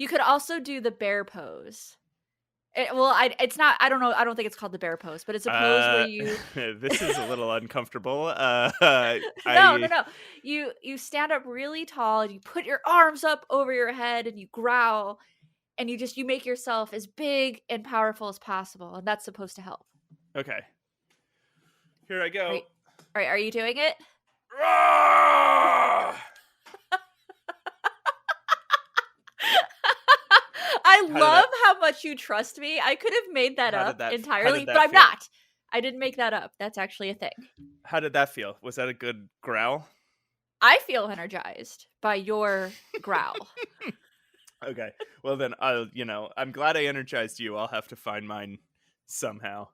You could also do the bear pose. It's not. I don't know. I don't think it's called the bear pose, but it's a pose where you. This is a little uncomfortable. No, no, I no. You stand up really tall and you put your arms up over your head and you growl and you make yourself as big and powerful as possible, and that's supposed to help. okay. Here I Are go. you, are you doing it? Roar! I How did that love how much you trust me. I could have made that how did up that how entirely, did but that I'm feel? not. I didn't make that up. That's actually a thing. How did that feel? Was that a good growl? I feel energized by your growl. Okay. Well then I'm glad I energized you. I'll have to find mine somehow.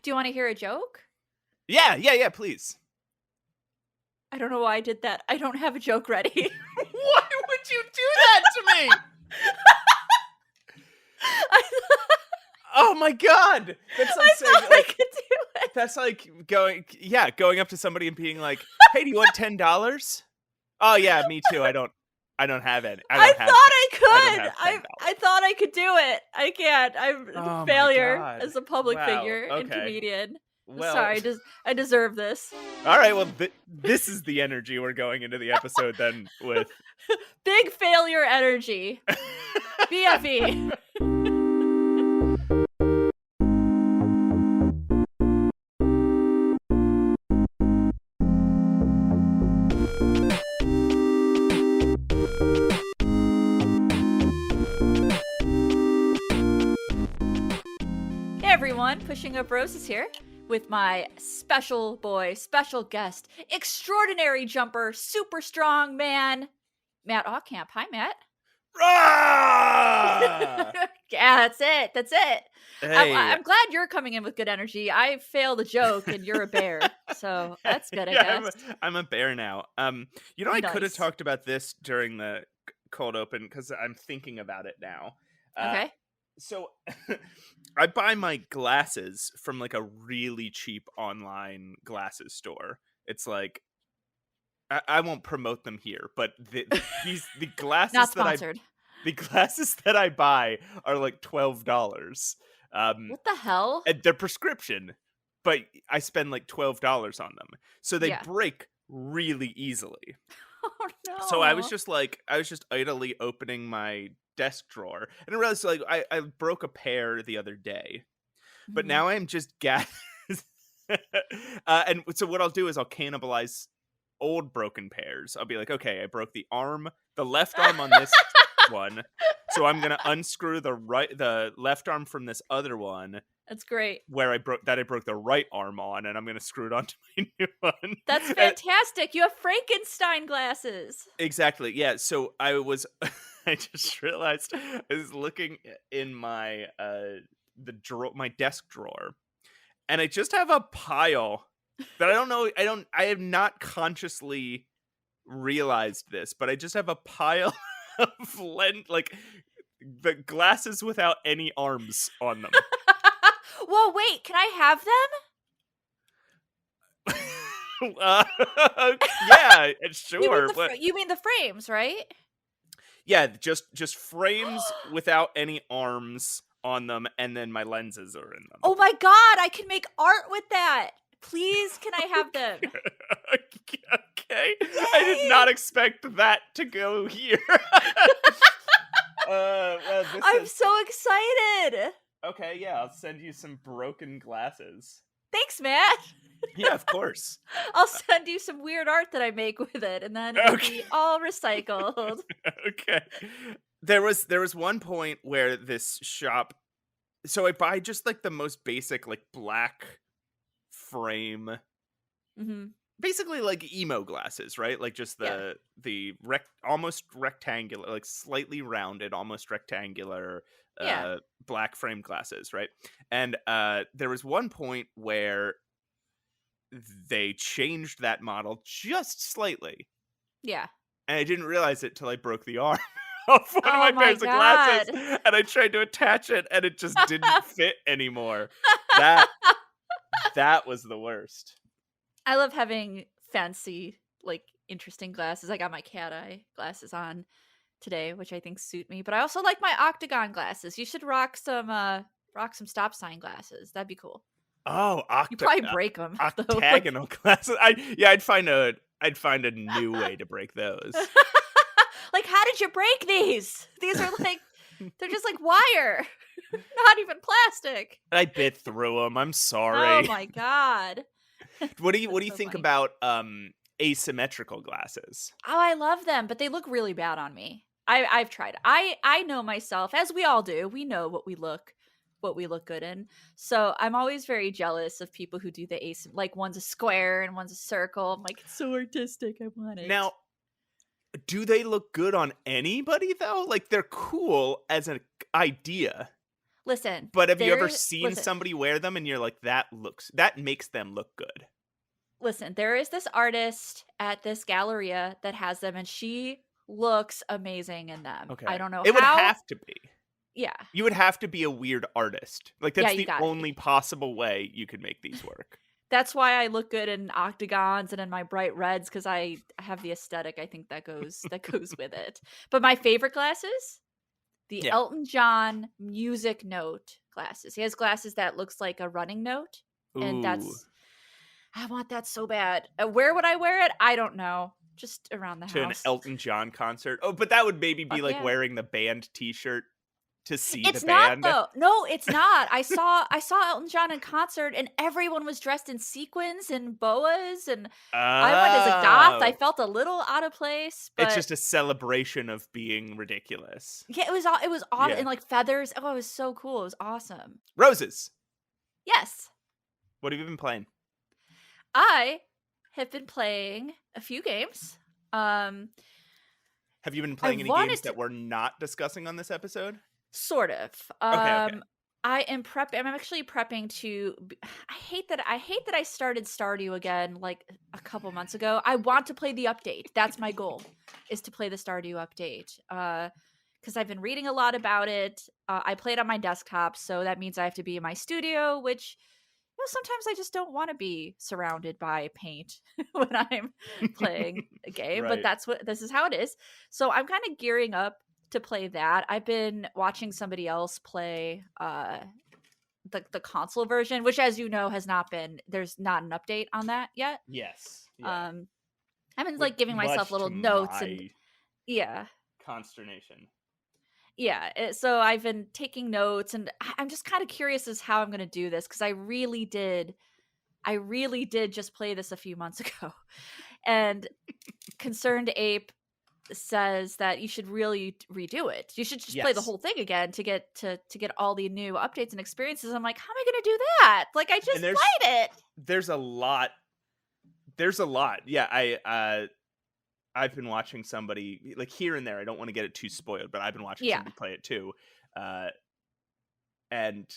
Do you want to hear a joke? Yeah, please. I don't know why I did that. I don't have a joke ready. Why would you do that to me? I, Oh my god! That's like I saying thought I could do it. that's like going up to somebody and being like, "Hey, do you want $10?" Oh yeah, me too. I don't have it. I thought I I don't could. have $10. I thought I could do it. I can't. I'm a Oh my failure god. as a public Wow. figure and Okay. comedian. Well, Sorry, I deserve this. all right. Well, this is the energy we're going into the episode then with. Big failure energy. BFE. Hey everyone, Pushing Up Roses here with my special boy, special guest, extraordinary jumper, super strong man, Matt Aucamp. Hi, Matt. Rah! Yeah, that's it. That's it. Hey. I'm glad you're coming in with good energy. I failed a joke and you're a bear, so that's good, I Yeah, guess. I'm a bear now. I could have Nice. talked about this during the cold open because I'm thinking about it now. Uh, Okay. so I buy my glasses from like a really cheap online glasses store. It's like I won't promote them here, but the Not glasses sponsored. the glasses that I buy are like $12. Um, What the hell? and they're prescription, but I spend like $12 on them, so they Yeah. break really easily. Oh no. So I was just idly opening my desk drawer, and I realized like I broke a pair the other day, but Mhm. now I'm just and so what I'll do is I'll cannibalize old broken pairs. I'll be like, okay, I broke the left arm on this one, so I'm gonna unscrew the left arm from this other one That's great. where I broke the right arm on, and I'm gonna screw it onto my new one. That's And- fantastic. You have Frankenstein glasses. exactly, yeah. So I was, I just realized I was looking in my my desk drawer, and I just have a pile that I don't know. I have not consciously realized this, but I just have a pile of like the glasses without any arms on them. Well, wait, can I have them? Yeah, sure. But You mean the frames, right? yeah, just frames without any arms on them, and then my lenses are in them. Oh my god, I can make art with that. Please, can I have them? Okay, I did not expect that to go here. Well, I'm so excited. okay. Yeah, I'll send you some broken glasses. Thanks, Matt. Yeah, of course. I'll send you some weird art that I make with it, and then it'll be all recycled. Okay. There was one point where this shop, so I buy just like the most basic like black frame, Hmm. basically like emo glasses, right? Like just Yeah. almost rectangular, like slightly rounded, almost rectangular Yeah. black frame glasses, right? And there was one point where they changed that model just slightly, Yeah. and I didn't realize it till I broke the arm off one of Oh my my pairs of glasses, god. and I tried to attach it, and it just didn't fit anymore. That that was the worst. I love having fancy, like, interesting glasses. I got my cat eye glasses on today, which I think suit me. But I also like my octagon glasses. You should rock some stop sign glasses. That'd be cool. Oh, You probably break them though. Like, octagonal glasses. I'd find a new way to break those. like, how did you break these? These are like they're just like wire, not even plastic. I bit through them. I'm Oh sorry. my god. What do you That's so think funny. about asymmetrical glasses? Oh, I love them, but they look really bad on me. I've tried. I know myself, as we all do. We know what we look good in. So I'm always very jealous of people who do the ace, like one's a square and one's a circle. I'm like, it's so artistic. I want it. Now, do they look good on anybody though? Like they're cool as an idea. Listen, But have you ever seen listen, somebody wear them and you're like, that makes them look good? listen, there is this artist at this galleria that has them, and she looks amazing in them. Okay. I don't know It would how. have to be. Yeah. You would have to be a weird artist. Like Yeah, that's you the gotta only be. possible way you could make these work. That's why I look good in octagons and in my bright reds, because I have the aesthetic. I think that goes with it. But my favorite glasses, the Yeah. Elton John music note glasses. He has glasses that looks like a running note, and Ooh. I want that so bad. Where would I wear it? I don't know. Just around the To an house. Elton John concert. Oh, but that would maybe be Fuck like yeah. wearing the band t-shirt to see It's the not band. though. No, it's not. I saw Elton John in concert, and everyone was dressed in sequins and boas, and I went as a goth. I Oh. felt a little out of place, It's but just a celebration of being ridiculous. yeah, it was awesome. Yeah. And like feathers. Oh, it was so cool. It was awesome. Roses, Yes, what have you been playing? I have been playing a few games. Have you been playing any wanted games to- that we're not discussing on this episode? Sort of. Okay. I am I'm actually prepping to. I hate that I started Stardew again like a couple months ago. I want to play the update. That's my goal, is to play the Stardew update. Because I've been reading a lot about it. I play it on my desktop, so that means I have to be in my studio, which sometimes I just don't want to be surrounded by paint when I'm playing a game. But Right. this is how it is. So I'm kind of gearing up to play that. I've been watching somebody else play the console version, which, as you know, there's not an update on that yet. Yes. Yeah. I've been like giving myself little notes and yeah. Consternation. Yeah, so I've been taking notes, and I'm just kind of curious as how I'm going to do this, because I really did just play this a few months ago. And Concerned Ape says that you should really redo it. You should just play the Yes. whole thing again to get all the new updates and experiences. I'm like, how am I going to do that? Like, I just played it. There's a lot. Yeah, I've been watching somebody like here and there. I don't want to get it too spoiled, but I've been watching Yeah. somebody play it too. And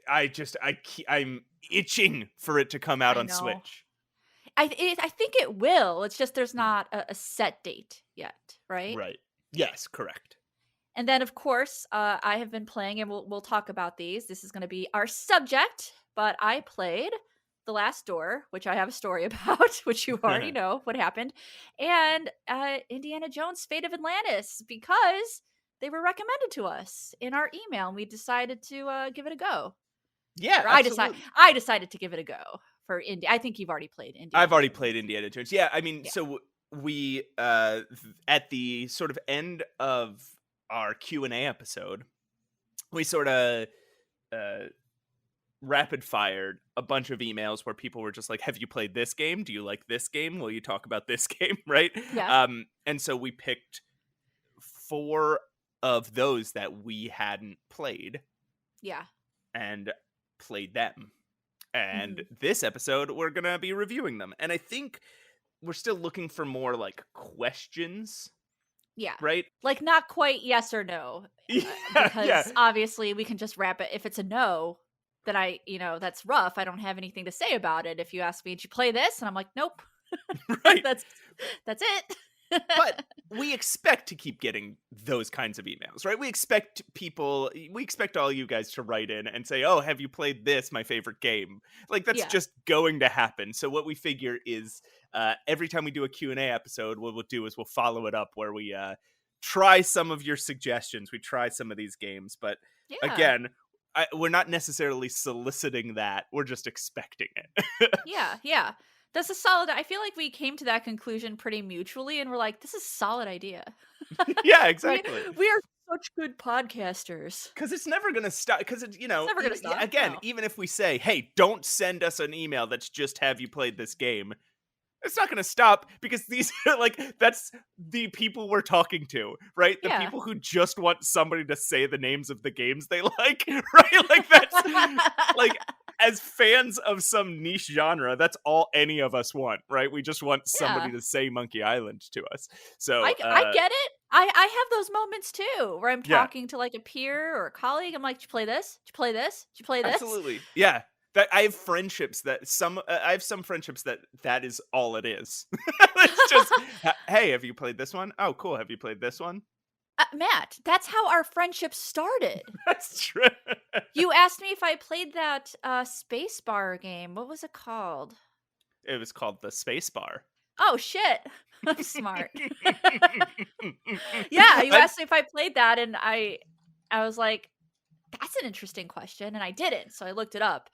I'm itching for it to come out I on know. Switch. I think it will. It's just there's not a set date yet, right? Right. Yes, correct. And then, of course, I have been playing, and we'll talk about these. This is going to be our subject, but I played The Last Door, which I have a story about, which you already know what happened, and Indiana Jones: Fate of Atlantis, because they were recommended to us in our email, and we decided to give it a go. Yeah, I decided to give it a go for Indy. I think you've already played Indiana. I've already played Indiana Jones. Yeah, I mean, Yeah. so we at the sort of end of our Q&A episode, we sort of rapid fired a bunch of emails where people were just like, have you played this game? Do you like this game? Will you talk about this game? Right? Yeah. And so we picked 4 of those that we hadn't played. Yeah. And played them. And this episode, we're going to be reviewing them. And I think we're still looking for more like questions. Yeah. Right? Like, not quite yes or no. Because obviously we can just wrap it. If it's a no, then that's rough. I don't have anything to say about it. If you ask me, did you play this? And I'm like, nope. Right. That's it. But we expect to keep getting those kinds of emails, right? We expect all you guys to write in and say, oh, have you played this, my favorite game? Like, that's just going to happen. So what we figure is every time we do a Q&A episode, what we'll do is we'll follow it up where we try some of your suggestions. We try some of these games, but Yeah. again, we're not necessarily soliciting that. We're just expecting it. Yeah. Yeah. That's a solid. I feel like we came to that conclusion pretty mutually, and we're like, this is a solid idea. Yeah, we exactly. we are such good podcasters. Because it's never going to stop. Because, It's never gonna stop. again, No. even if we say, hey, don't send us an email that's just have you played this game, it's not going to stop because these are like, that's the people we're talking to, right? The Yeah. people who just want somebody to say the names of the games they like, right? Like, that's like, as fans of some niche genre, that's all any of us want, right? We just want somebody Yeah. to say Monkey Island to us. So, I get it. I have those moments too where I'm yeah. talking to like a peer or a colleague. I'm like, "Did you play this? Did you play this? Did you play this?" Absolutely. Yeah. That I have friendships that I have some friendships that is all it is. It's just, hey, have you played this one? Oh, cool. Have you played this one? Matt, that's how our friendship started. That's true. You asked me if I played that space bar game. What was it called? It was called the Space Bar. Oh shit. I'm smart. Yeah, you asked me if I played that, and I was like, that's an interesting question, and I didn't, so I looked it up.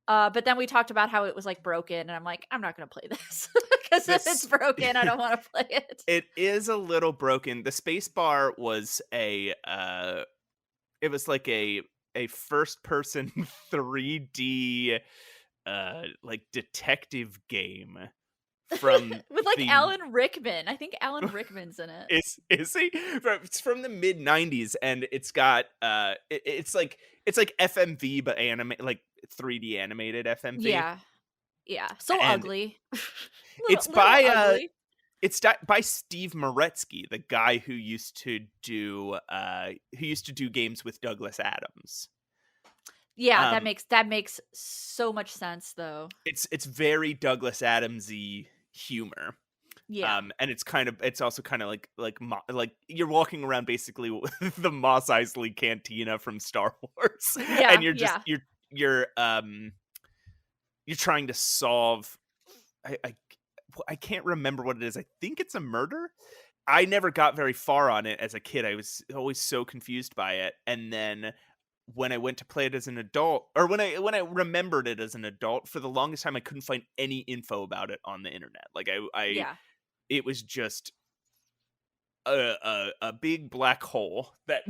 But then we talked about how it was like broken, and I'm like, I'm not gonna play this because if it's broken, I don't want to play it. It is a little broken. The Space Bar was it was like a first person 3D like detective game from With like the Alan Rickman. I think Alan Rickman's in it. is he? It's from the mid '90s, and it's got it's like FMV but like 3D animated FMV. Yeah, yeah. So And ugly. it's little by ugly. by Steve Moretsky, the guy who used to do games with Douglas Adams. Yeah, Um, that makes so much sense though. it's very Douglas Adamsy humor. Yeah. And it's also kind of like you're walking around basically with the Mos Eisley Cantina from Star Wars, Yeah, and you're just yeah. you're trying to solve. I can't remember what it is. I think it's a murder. I never got very far on it as a kid. I was always so confused by it, and then when I went to play it as an adult, or when I remembered it as an adult, for the longest time I couldn't find any info about it on the internet. Like Yeah. it was just a big black hole that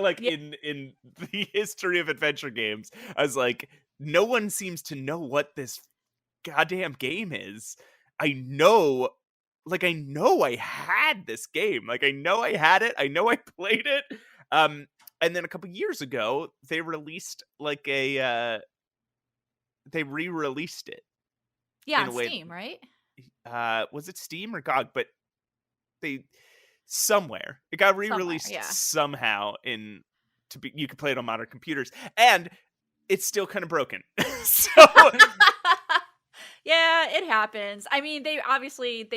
like Yeah. in the history of adventure games. I was like, no one seems to know what this goddamn game is. I know I had this game. Like I know I had it. I know I played it. And then a couple years ago, they released like they re-released it Yeah, in on a way. Steam, right? Was it Steam or GOG? But they somewhere it got Somewhere, re-released yeah. somehow you could play it on modern computers, and it's still kind of broken. So Yeah, it happens. I mean, they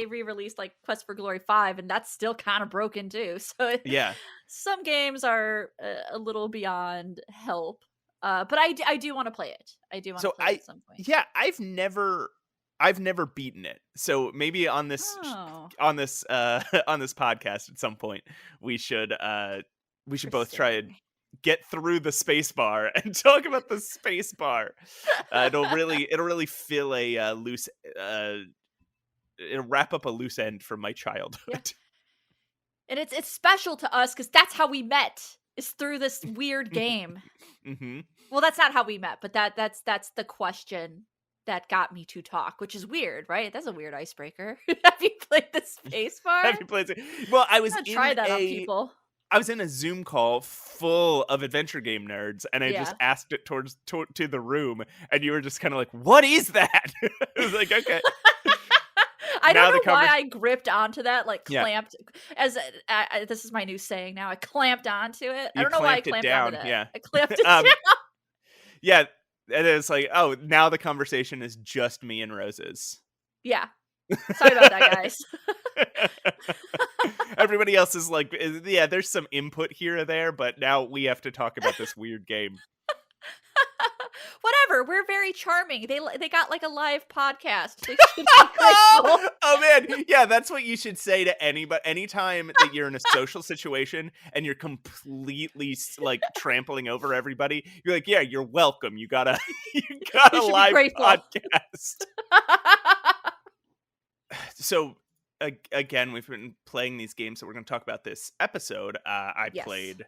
re-released like Quest for Glory 5, and that's still kind of broken too. So yeah. some games are a little beyond help. But I do want to play it. I do want to So play it at some point. yeah, I've never beaten it. So maybe on this Oh, on this on this podcast at some point we should both try and interesting. get through the space bar and talk about the space bar. It'll really fill a loose it'll wrap up a loose end from my childhood. Yeah. And it's special to us because that's how we met. Is through this weird game. Mm-hmm. Well, that's not how we met, but that's the question that got me to talk, which is weird, right? That's a weird icebreaker. Have you played the space bar? Have you played it? Well, I was Try that on people. I was in a Zoom call full of adventure game nerds, and I just asked it to the room, and you were just kind of like, "What is that?" I was like, "Okay." I don't know why I gripped onto that, like clamped. Yeah. As this is my new saying now. I clamped onto it. I You don't know why I clamped it clamped down, onto that. yeah. I clamped it down. Yeah, and it's like, oh, now the conversation is just me and Roses. Yeah. Sorry about that, guys. Everybody else is like, yeah, there's some input here or there, but now we have to talk about this weird game. whatever. We're very charming. They got like a live podcast. They should be grateful. Oh man, yeah, that's what you should say to anybody. Anytime that you're in a social situation and you're completely like trampling over everybody, you're like, yeah, you're welcome. You got a you got You a should be live grateful. podcast. So again, we've been playing these games that we're going to talk about this episode. I Yes. played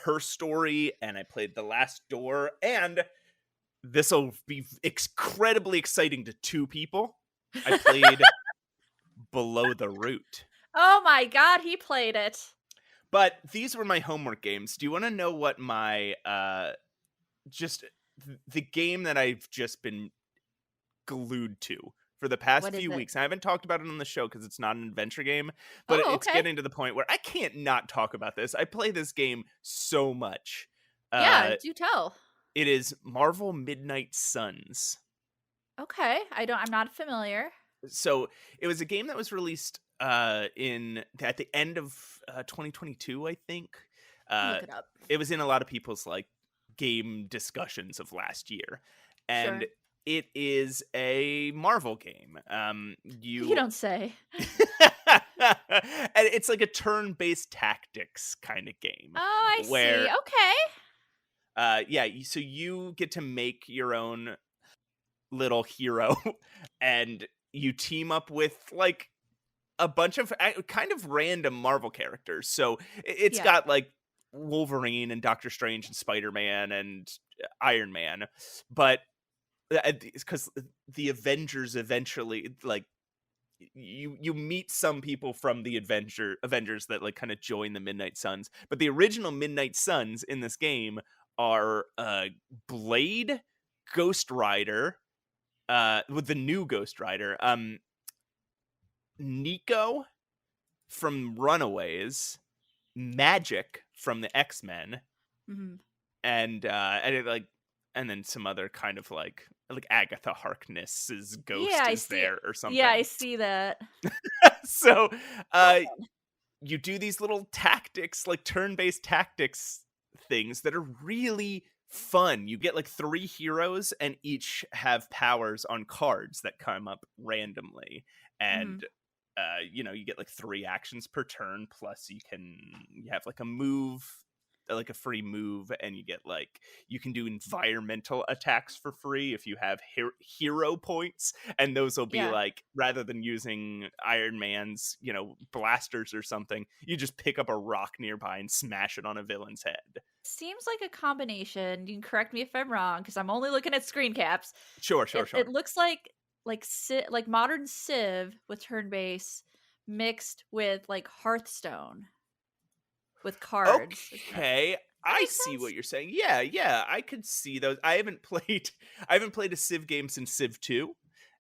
Her Story and I played The Last Door, and this will be incredibly exciting to two people. I played Below the Root. Oh my god, he played it. But these were my homework games. Do you want to know what my just the game that I've just been glued to for the past What is few it? weeks? I haven't talked about it on the show because it's not an adventure game, but Oh, it's okay. getting to the point where I can't not talk about this. I play this game so much. Yeah, do tell. It is Marvel Midnight Suns. Okay. I'm not familiar. So it was a game that was released in at the end of 2022, I think. I'll Uh, look it up. it was in a lot of people's like game discussions of last year, and Sure. it is a Marvel game. You don't say. And it's like a turn-based tactics kind of game Oh, I where see. Okay. so you get to make your own little hero and you team up with like a bunch of kind of random Marvel characters. So it's Yeah. got like Wolverine and Doctor Strange and Spider-Man and Iron Man, but because the Avengers eventually like you meet some people from the Avengers that like kind of join the Midnight Suns, but the original Midnight Suns in this game are Blade, Ghost Rider, with the new Ghost Rider, Nico from Runaways, Magic from the X-Men, Hmm. and and then some other kind of like Agatha Harkness's ghost Yeah, I is see. there or something. Yeah, I see that. So you do these little tactics, like turn-based tactics things that are really fun. You get like 3 heroes and each have powers on cards that come up randomly, and you get like 3 actions per turn, plus you have like a move, like a free move, and you can do environmental attacks for free if you have hero points, and those will be Yeah. like, rather than using Iron Man's blasters or something, you just pick up a rock nearby and smash it on a villain's head. Seems like a combination. You can correct me if I'm wrong, because I'm only looking at screen caps. Sure. It looks like modern Civ with turn base mixed with like Hearthstone with cards. Okay, I make see sense? what you're saying. Yeah, I could see those. I haven't played a Civ game since Civ 2.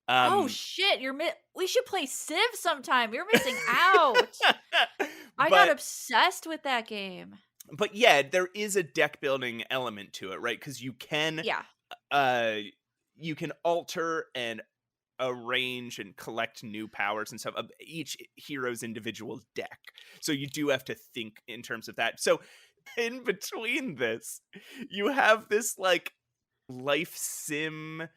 Oh shit! We should play Civ sometime. You're missing out. I got but obsessed with that game. but yeah, there is a deck building element to it, right? Because Yeah. you can alter and arrange and collect new powers and stuff of each hero's individual deck. So you do have to think in terms of that. So in between this, you have this like life sim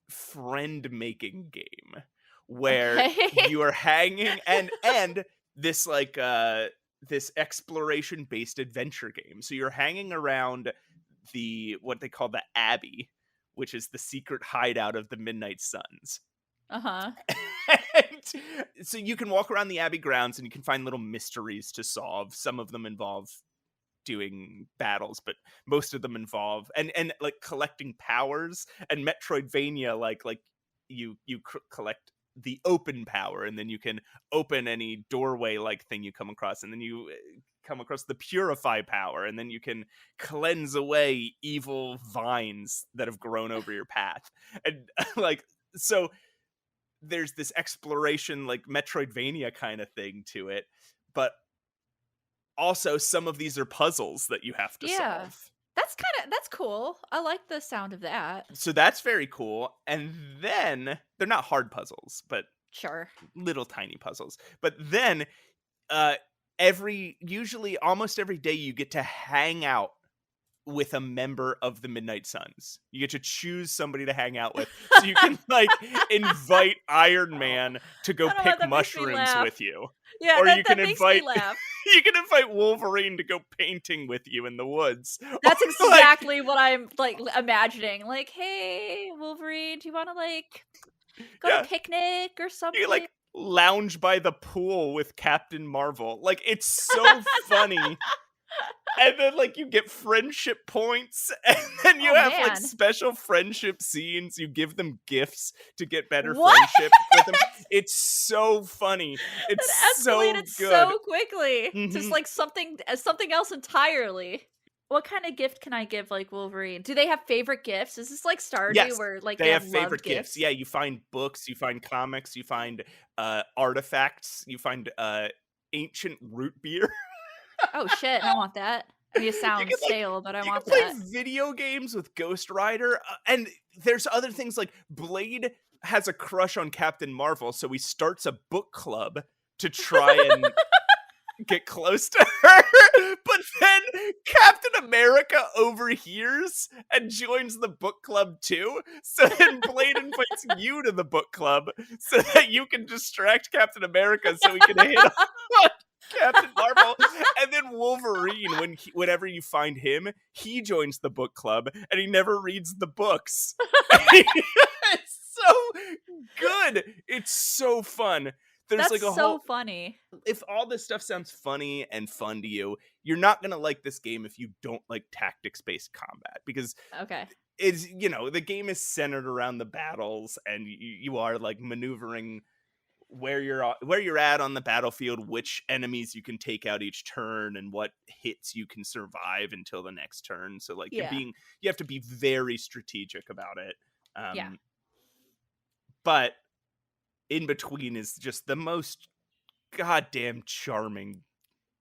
friend making game where Okay. you are hanging and this like this exploration based adventure game. So you're hanging around what they call the Abbey, which is the secret hideout of the Midnight Suns. Uh-huh. And so you can walk around the Abbey grounds and you can find little mysteries to solve. Some of them involve doing battles, but most of them involve and like collecting powers and Metroidvania, like you collect the open power, and then you can open any doorway like thing you come across, and then you come across the purify power, and then you can cleanse away evil vines that have grown over your path. And like, so there's this exploration like Metroidvania kind of thing to it, but also some of these are puzzles that you have to Yeah. solve. That's cool. I like the sound of that. So that's very cool. And then they're not hard puzzles, but Sure. little tiny puzzles. But then usually almost every day you get to hang out with a member of the Midnight Suns. You get to choose somebody to hang out with. So you can like invite Iron Man to go I don't know, pick that makes me mushrooms laugh. with you. Yeah, Or you that can makes me invite laugh. you can invite Wolverine to go painting with you in the woods. That's Or, like, exactly what I'm like imagining. Like, hey, Wolverine, do you want to like go to yeah, a picnic or you something? can, like lounge by the pool with Captain Marvel. Like it's so funny. And then like you get friendship points, and then you Oh have like man, special friendship scenes. You give them gifts to get better what? friendship with them. It's so funny. It's That so escalated good. so quickly. Just Mhm. like something else entirely. What kind of gift can I give like Wolverine? Do they have favorite gifts? Is this like Stardew Yes, where like they they have have loved favorite gifts. gifts? Yeah, you find books, you find comics, you find artifacts, you find ancient root beer. Oh shit, I want that. I mean, it You sounds can like stale, but I you can want play that. video games with Ghost Rider, and there's other things like Blade has a crush on Captain Marvel, so he starts a book club to try and get close to her. But then Captain America overhears and joins the book club too. So then Blade invites you to the book club so that you can distract Captain America so he can hit on Captain Marvel. And then Wolverine, whenever you find him, he joins the book club and he never reads the books. It's so good. It's so fun. There's That's like a so whole funny. if all this stuff sounds funny and fun to you, you're not going to like this game if you don't like tactics based combat, because Okay. it's, the game is centered around the battles, and you are like maneuvering where you're at on the battlefield, which enemies you can take out each turn, and what hits you can survive until the next turn. So like Yeah. you have to be very strategic about it. Yeah. But in between is just the most goddamn charming,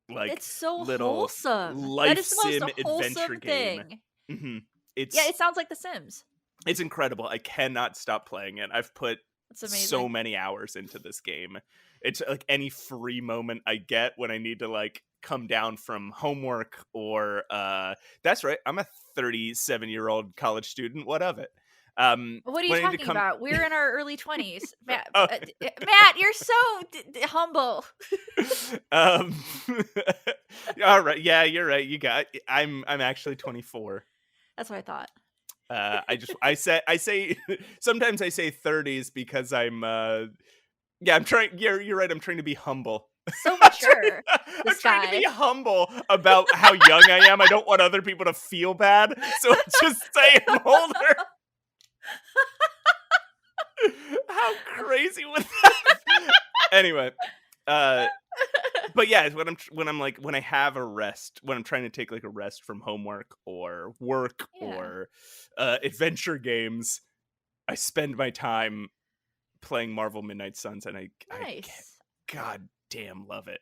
like, It's so little wholesome. That life is the most sim adventure wholesome game. thing. Mhm. Yeah, It's it sounds like The Sims. it's incredible. I cannot stop playing it. I've put That's so amazing. many hours into this game. It's like any free moment I get when I need to like come down from homework, or that's right, I'm a 37-year-old college student. What of it? What are you When I need to talking come about? We're in our early 20s. Matt, oh, Matt, you're so humble. um all right, yeah, you're right. I'm actually 24. That's what I thought. I say sometimes I say 30s because yeah, I'm trying, you're right, I'm trying to be humble. So I'm trying, mature, I'm this trying to be guy. humble about how young I am. I don't want other people to feel bad, so I just say I'm older. How crazy was that? Anyway, but yeah, when I have a rest, when I'm trying to take like a rest from homework or work Yeah. or adventure games, I spend my time playing Marvel Midnight Suns, and I Nice. god damn love it.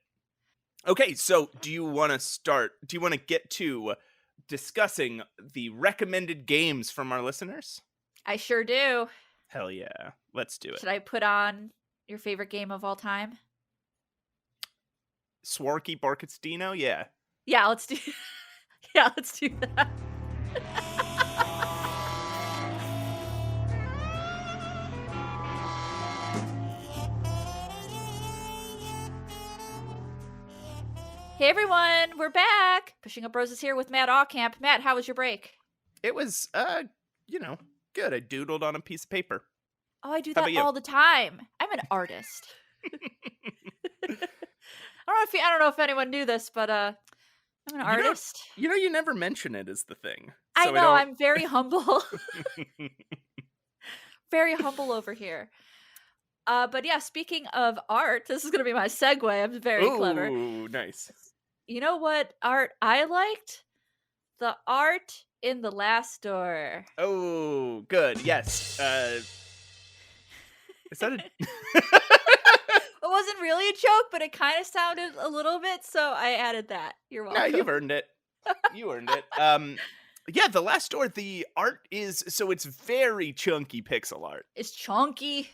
Okay, so do you want to get to discussing the recommended games from our listeners? I sure do. Hell yeah, let's do it. Should I put on your favorite game of all time? Swarky Barkets Dino, yeah. Yeah, let's do Yeah, let's do that. Hey everyone, we're back. Pushing Up Roses here with Matt Allcamp. Matt, how was your break? It was good. I doodled on a piece of paper. Oh, I do How that about you? all the time. I'm an artist. I don't know if anyone knew this, but I'm an artist. You never mention it as the thing. I So know, I'm very humble. Very humble over here. But yeah, speaking of art, this is going to be my segue. I'm very clever. Ooh, nice. You know what art I liked? The art in the last door. Oh, good. Yes. Is that a It wasn't really a joke, but it kind of sounded a little bit, so I added that. You're No, welcome. you've earned it. You earned it. Yeah, the last door, the art is, so it's very chunky pixel art. It's chunky.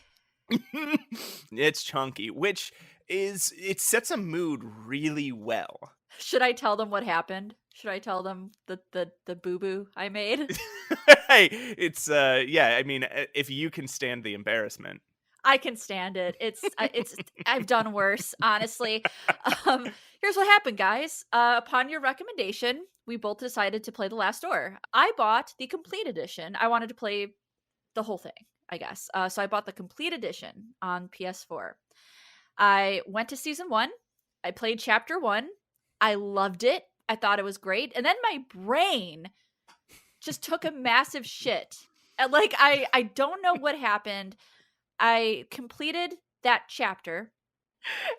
It's chunky, which it sets a mood really well. Should I tell them what happened? Should I tell them the boo boo I made? Hey, it's yeah, I mean, if you can stand the embarrassment. I can stand it. It's I've done worse, honestly. Um, Here's what happened, guys. Upon your recommendation, we both decided to play The Last Door. I bought the complete edition. I wanted to play the whole thing, I guess. So I bought the complete edition on PS4. I went to season 1. I played chapter 1. I loved it. I thought it was great. And then my brain just took a massive shit. And like I don't know what happened. I completed that chapter.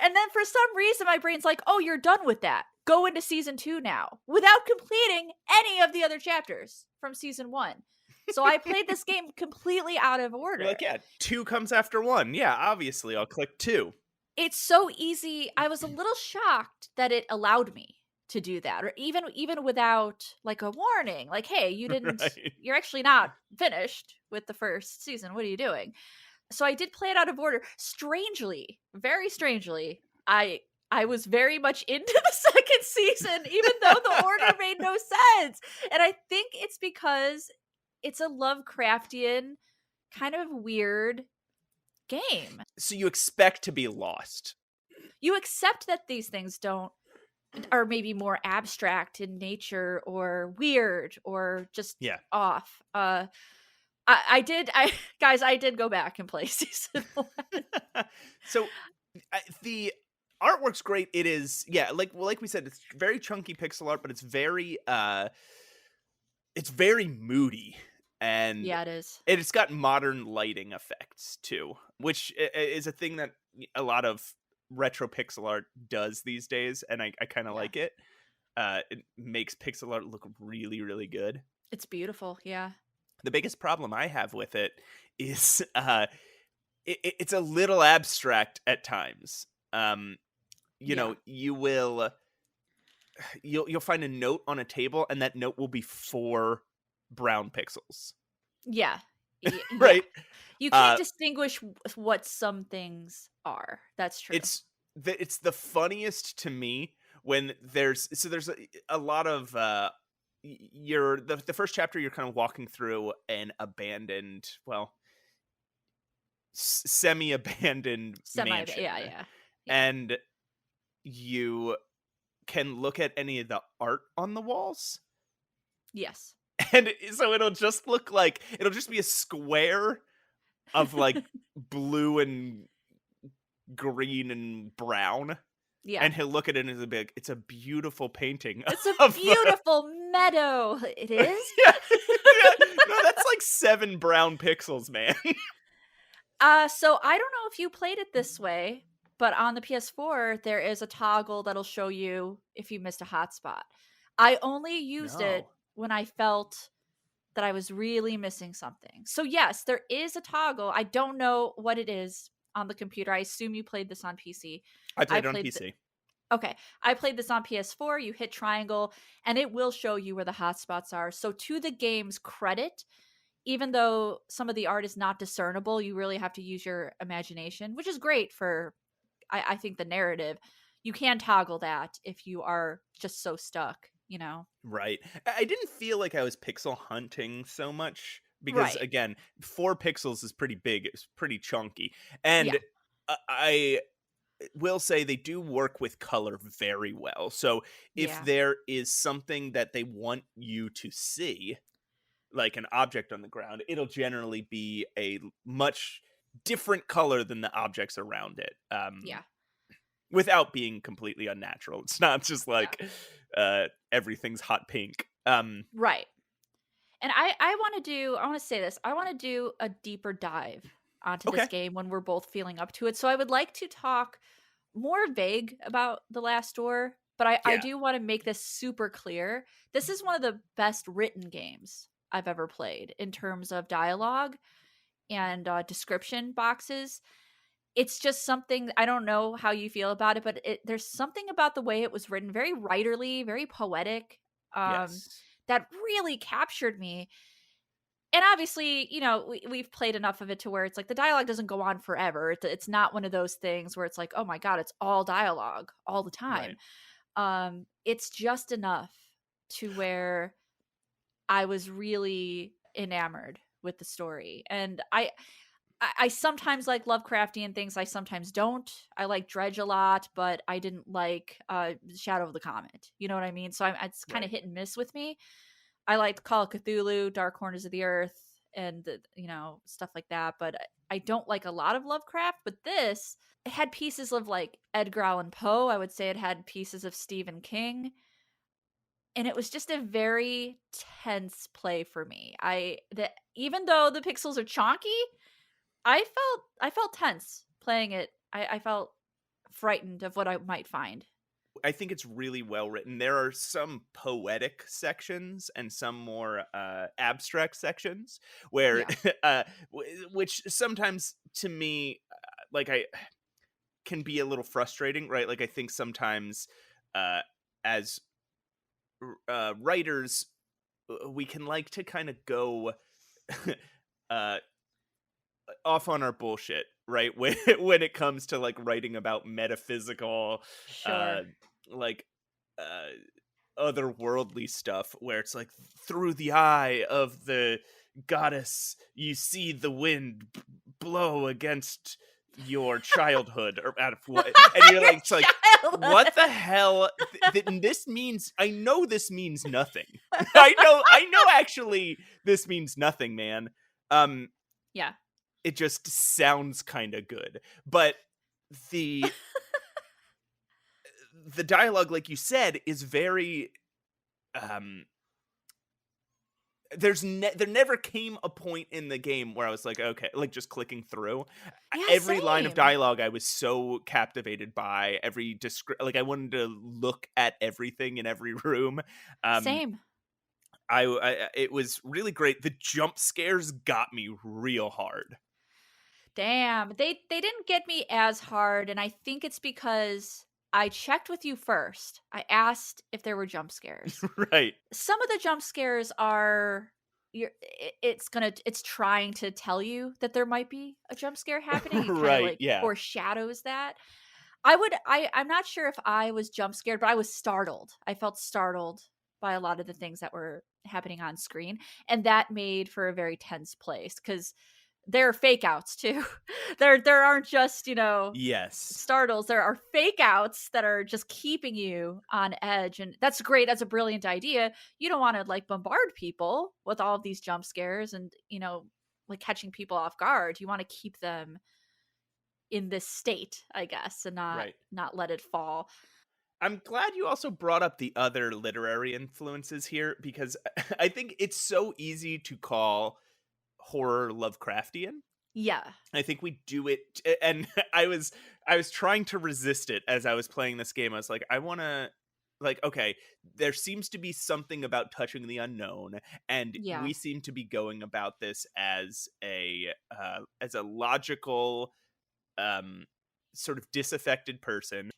And then for some reason my brain's like, "Oh, you're done with that. Go into season 2 now," without completing any of the other chapters from season 1. So I played this game completely out of order. You're like, yeah, 2 comes after 1. Yeah, obviously I'll click 2. It's so easy. I was a little shocked that it allowed me to do that, or even without like a warning, like, "Hey, you didn't Right. you're actually not finished with the first season. What are you doing?" So I did play it out of order. Strangely, very strangely, I was very much into the second season, even though the order made no sense. And I think it's because it's a Lovecraftian kind of weird game. So you expect to be lost. You accept that these things don't are maybe more abstract in nature or weird or just Yeah. off. I did I guys, I did go back and play season 1. So the artwork's great. It is, yeah, like we said, it's very chunky pixel art, but it's very moody, and Yeah, it is. it's got modern lighting effects too, which is a thing that a lot of retro pixel art does these days, and I kind of Yeah. like it. It makes pixel art look really, really good. It's beautiful, yeah. The biggest problem I have with it is it's a little abstract at times. You Yeah. know, you'll find a note on a table, and that note will be 4 brown pixels, Yeah. Yeah. right? You Uh, can't distinguish what some things are. That's true. it's the funniest to me when there's a lot of you're the first chapter, you're kind of walking through an abandoned, well, semi-abandoned Semi, mansion, yeah, yeah. Yeah. and you can look at any of the art on the walls, Yes. and so it'll just be a square of like blue and green and brown, Yeah. and he'll look at it and he'll be like, "It's a beautiful painting." It's a of beautiful meadow. It is? yeah, yeah. No, that's like 7 brown pixels, man. So I don't know if you played it this way, but on the PS4 there is a toggle that'll show you if you missed a hotspot. I only used it No. when I felt that I was really missing something. So yes, there is a toggle. I don't know what it is on the computer. I assume you played this on PC. I I played it on played PC. Okay. I played this on PS4. You hit triangle and it will show you where the hotspots are. So to the game's credit, even though some of the art is not discernible, you really have to use your imagination, which is great for I think the narrative. You can toggle that if you are just so stuck, you know. Right. I didn't feel like I was pixel hunting so much because, Right. again, 4 pixels is pretty big. It's pretty chunky. Yeah. And I will say they do work with color very well. So if Yeah. there is something that they want you to see, like an object on the ground, it'll generally be a much different color than the objects around it. Yeah. Without being completely unnatural. It's not just Yeah. like everything's hot pink. Right. And I want to say this. I want to do a deeper dive onto this Okay. game when we're both feeling up to it. So I would like to talk more vague about The Last Door, but I Yeah. do want to make this super clear. This is one of the best written games I've ever played in terms of dialogue and description boxes. It's just something, I don't know how you feel about it, but there's something about the way it was written, very writerly, very poetic, um, Yes. that really captured me. And obviously, you know, we've played enough of it to where it's like the dialogue doesn't go on forever. It's not one of those things where it's like, oh my God, it's all dialogue all the time. Right. It's just enough to where I was really enamored with the story. And I sometimes like Lovecraftian things. I sometimes don't. I like Dredge a lot, but I didn't like Shadow of the Comet. You know what I mean? So it's kind of Right. hit and miss with me. I liked Call of Cthulhu, Dark Corners of the Earth, and stuff like that. But I don't like a lot of Lovecraft. But this, it had pieces of like Edgar Allan Poe. I would say it had pieces of Stephen King, and it was just a very tense play for me. Even though the pixels are chonky, I felt tense playing it. I felt frightened of what I might find. I think it's really well written. There are some poetic sections and some more abstract sections where, Yeah, which sometimes to me, like I can be a little frustrating, right? Like I think sometimes, as writers, we can like to kind of go uh, off on our bullshit, right? When it comes to like writing about metaphysical, uh, sure. like otherworldly stuff, where it's like through the eye of the goddess, you see the wind blow against your childhood or out of what, and you're Your like, it's like, childhood. what the hell? This means, I know this means nothing. I know actually this means nothing, man. Um, Yeah, it just sounds kind of good, but the the dialogue, like you said, is very um there never came a point in the game where I was like, okay, like just clicking through yeah, every line of same, dialogue. I was so captivated by every like I wanted to look at everything in every room. um same. it was really great. The jump scares got me real hard. Damn, they didn't get me as hard, and I think it's because I checked with you first. I asked if there were jump scares. Right. Some of the jump scares are it's trying to tell you that there might be a jump scare happening. It kind of Right, like yeah. foreshadows that. I'm not sure if I was jump scared, but I was startled. I felt startled by a lot of the things that were happening on screen, and that made for a very tense place because there are fake outs too. There aren't just, Yes. startles. There are fake outs that are just keeping you on edge, and that's great. That's a brilliant idea. You don't want to like bombard people with all of these jump scares and, like catching people off guard. You want to keep them in this state, I guess, and not Right. not let it fall. I'm glad you also brought up the other literary influences here, because I think it's so easy to call horror Lovecraftian. Yeah. I think we do it, and I was trying to resist it as I was playing this game. I was like, I want to, like, okay, there seems to be something about touching the unknown, and Yeah. we seem to be going about this as a logical, um sort of disaffected person,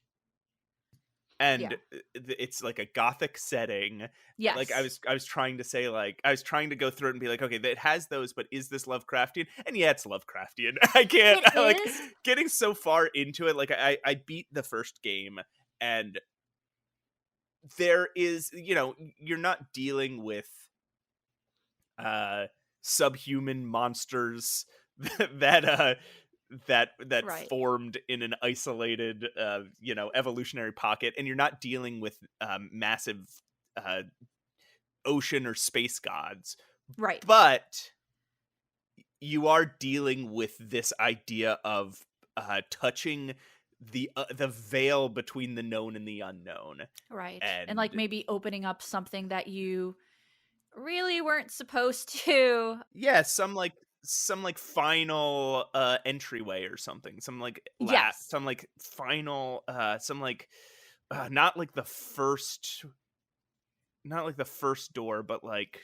and Yeah. it's like a gothic setting. Like Yes. I was trying to say, like I was trying to go through it and be like, okay, it has those, but is this Lovecraftian? And yeah, it's Lovecraftian. I can't, It like, is. getting so far into it. Like I beat the first game, and there is, you're not dealing with uh subhuman monsters that that Right. formed in an isolated evolutionary pocket, and you're not dealing with massive uh ocean or space gods, Right. but you are dealing with this idea of touching the veil between the known and the unknown. Right. And like And maybe opening up something that you really weren't supposed to. yeah, some like final entryway or something, some like Yes. some like final some like not like the first door, but like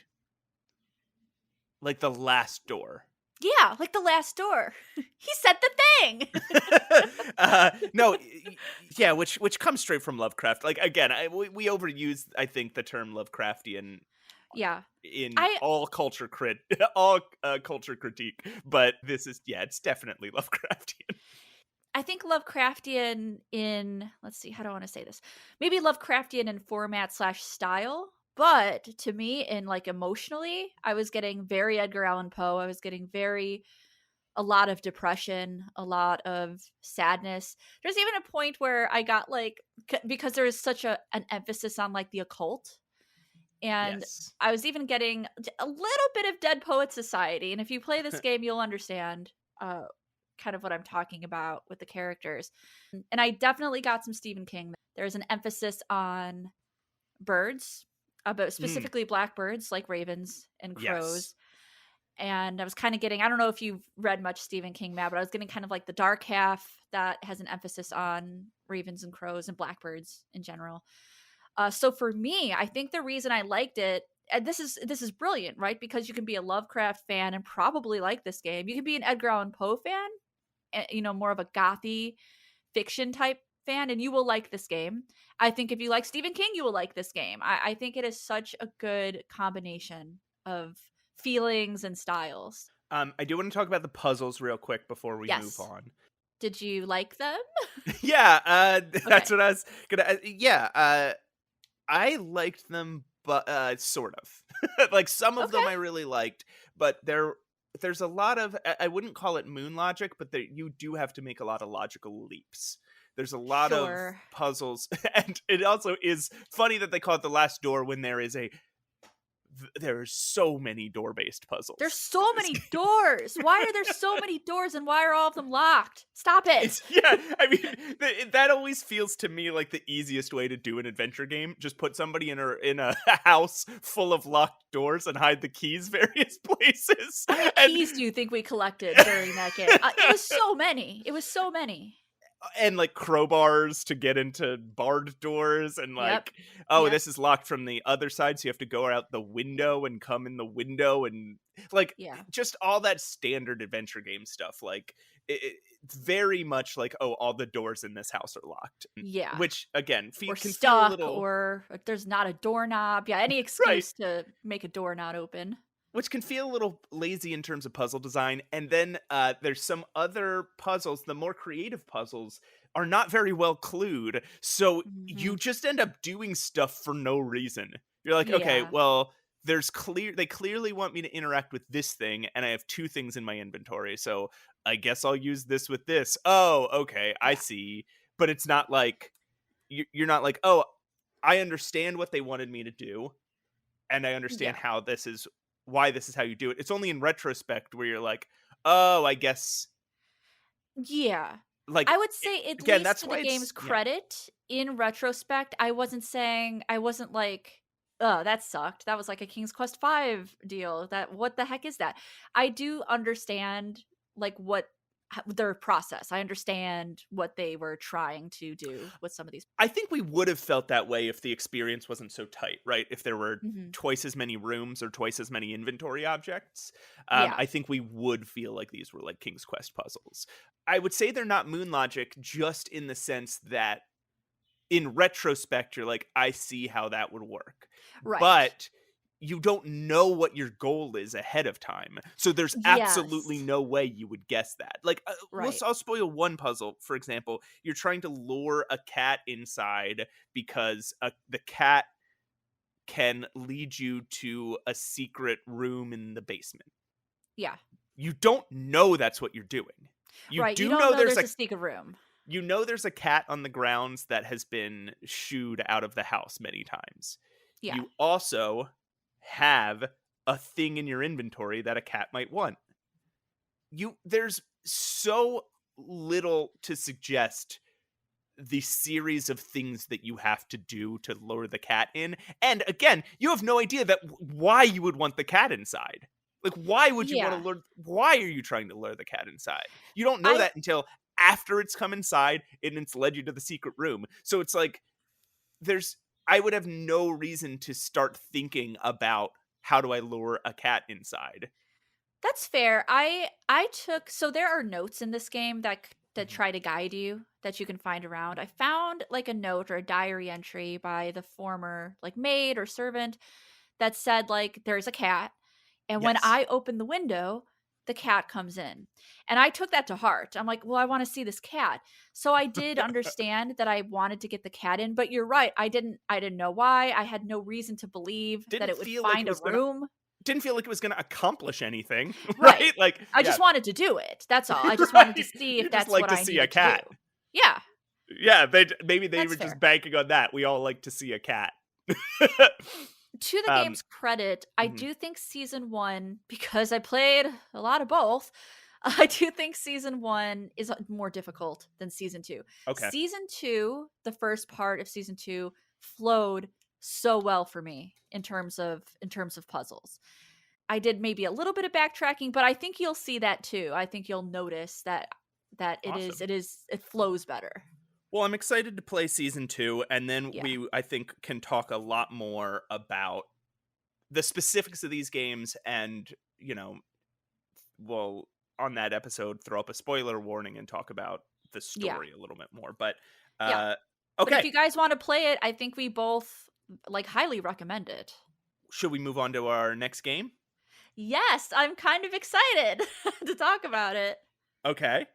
the last door. Yeah, like the last door. He said the thing. No, yeah, which comes straight from Lovecraft. Like again, we overuse, I think, the term Lovecraftian Yeah. in I all all culture critique, but this is, yeah, it's definitely Lovecraftian. I think Lovecraftian in, let's see, how do I want to say this? Maybe Lovecraftian in format slash style, But to me, in like emotionally, I was getting very Edgar Allan Poe. I was getting a lot of depression, a lot of sadness. There's even a point where I got like because there is such an emphasis on like the occult, and Yes. I was even getting a little bit of Dead Poet Society. And if you play this game, you'll understand kind of what I'm talking about with the characters. And I definitely got some Stephen King. There's an emphasis on birds, but Mm, specifically blackbirds like ravens and yes. crows. And I was kind of getting, I don't know if you've read much Stephen King, Matt, but I was getting kind of like the dark half that has an emphasis on ravens and crows and blackbirds in general. So for me, I think the reason I liked it, and this is brilliant, right? Because you can be a Lovecraft fan and probably like this game. You can be an Edgar Allan Poe fan, more of a gothy fiction type fan, and you will like this game. I think if you like Stephen King, you will like this game. I think it is such a good combination of feelings and styles. I do want to talk about the puzzles real quick before we move Yes. on. Did you like them? Yeah, that's Okay. what I was gonna. Yeah, I liked them, but sort of. Like some of them Okay. I really liked, but there's a lot of I wouldn't call it moon logic, but you do have to make a lot of logical leaps. There's a lot of Sure. puzzles, and it also is funny that they call it the last door when there are so many door-based There's puzzles in so this many game. doors. Why are there so many doors and why are all of them locked? Stop it. It's yeah, I mean that always feels to me like the easiest way to do an adventure game. Just put somebody in a house full of locked doors and hide the keys various places. How many And keys do you think we collected during that game? It was so many. It was so many. and like crowbars to get into barred doors and Yep. like oh Yep. this is locked from the other side so you have to go out the window and come in the window and like Yeah. just all that standard adventure game stuff like it's very much like oh all the doors in this house are locked. Yeah. Which again Or can feel a stuck, little or there's not a doorknob. Yeah, any right, excuse to make a door not open. which can feel a little lazy in terms of puzzle design. And then there's some other puzzles, the more creative puzzles are not very well clued. So you Hmm. just end up doing stuff for no reason. You're like, okay, Yeah. well, they clearly want me to interact with this thing, and I have two things in my inventory. So I guess I'll use this with this. Oh, okay, I Yeah. see. But it's not like you're not like, oh, I understand what they wanted me to do and I understand Yeah. how this is why this is how you do it. It's only in retrospect where you're like, "Oh, I guess." Yeah. Like I would say, at again, least that's to the why game's it's yeah. credit, in retrospect, I wasn't like, "Oh, that sucked. That was like a King's Quest 5 deal. That what the heck is that?" I do understand like their process. I understand what they were trying to do with some of these. I think we would have felt that way if the experience wasn't so tight, right? If there were Mhm. twice as many rooms or twice as many inventory objects, Yeah. I think we would feel like these were like King's Quest puzzles. I would say they're not moon logic just in the sense that in retrospect, you're like, I see how that would work. Right. But you don't know what your goal is ahead of time. So there's absolutely Yes. no way you would guess that. Like, Right. I'll spoil one puzzle. For example, you're trying to lure a cat inside because the cat can lead you to a secret room in the basement. Yeah. You don't know that's what you're doing. You Right. You do don't know know there's there's a a secret room. cat on the grounds that has been shooed out of the house many times. Yeah. You also have a thing in your inventory that a cat might want. There's so little to suggest the series of things that you have to do to lure the cat in. And again, you have no idea that why you would want the cat inside. Like why would you want to Yeah. lure why are you trying to lure the cat inside? You don't know I that until after it's come inside and it's led you to the secret room. So it's like there's I would have no reason to start thinking about how do I lure a cat inside. That's fair. I took, so there are notes in this game that Mhm. try to guide you that you can find around. I found like a note or a diary entry by the former like maid or servant that said like there's a cat, and when Yes. I opened the window, the cat comes in. And I took that to heart. I'm like, well, I want to see this cat. So I did understand that I wanted to get the cat in, but you're right. I didn't know why. I had no reason to believe that Didn't it would feel like it find a was gonna room. didn't feel like it was gonna accomplish anything, Right. right? Like, I yeah, just wanted to do it. That's all. I just wanted to right. see if You just that's like what to I see a needed to do. cat. Yeah, Yeah, maybe they that's were just fair. banking on that. We all like to see a cat. To the um, game's credit, I mhm, do think season 1, because I played a lot of both, I do think season 1 is more difficult than season 2. okay, Season 2, the first part of season 2 flowed so well for me in terms of puzzles. I did maybe a little bit of backtracking, but I think you'll see that too. I think you'll notice that awesome. it flows better. Well, I'm excited to play season 2, and then Yeah. I think, can talk a lot more about the specifics of these games, and we'll, on that episode, throw up a spoiler warning and talk about the Yeah. story a little bit more. But Yeah. But if okay, you guys want to play it, I think we both like highly recommend it. should we move on to our next game? Yes, I'm kind of excited to talk about it. Okay.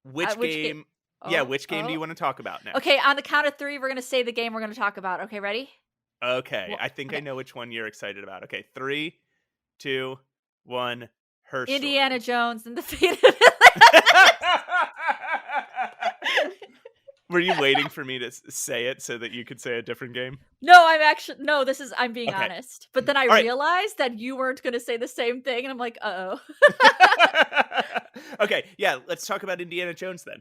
Which Which game? game? Yeah, Oh, which game do you oh. want to talk about next? Okay, on the count of 3, we're going to say the game we're going to talk about. Okay, ready? Okay, Well, I think I okay. know which one you're excited about. Okay, 3, 2, 1. Her Indiana story. Jones and the Fate of Atlantis. Were you waiting for me to say it so that you could say a different game? No, I'm being Okay. honest. But then I All right. realized that you weren't going to say the same thing, and I'm like, uh-oh. Okay, yeah, let's talk about Indiana Jones then.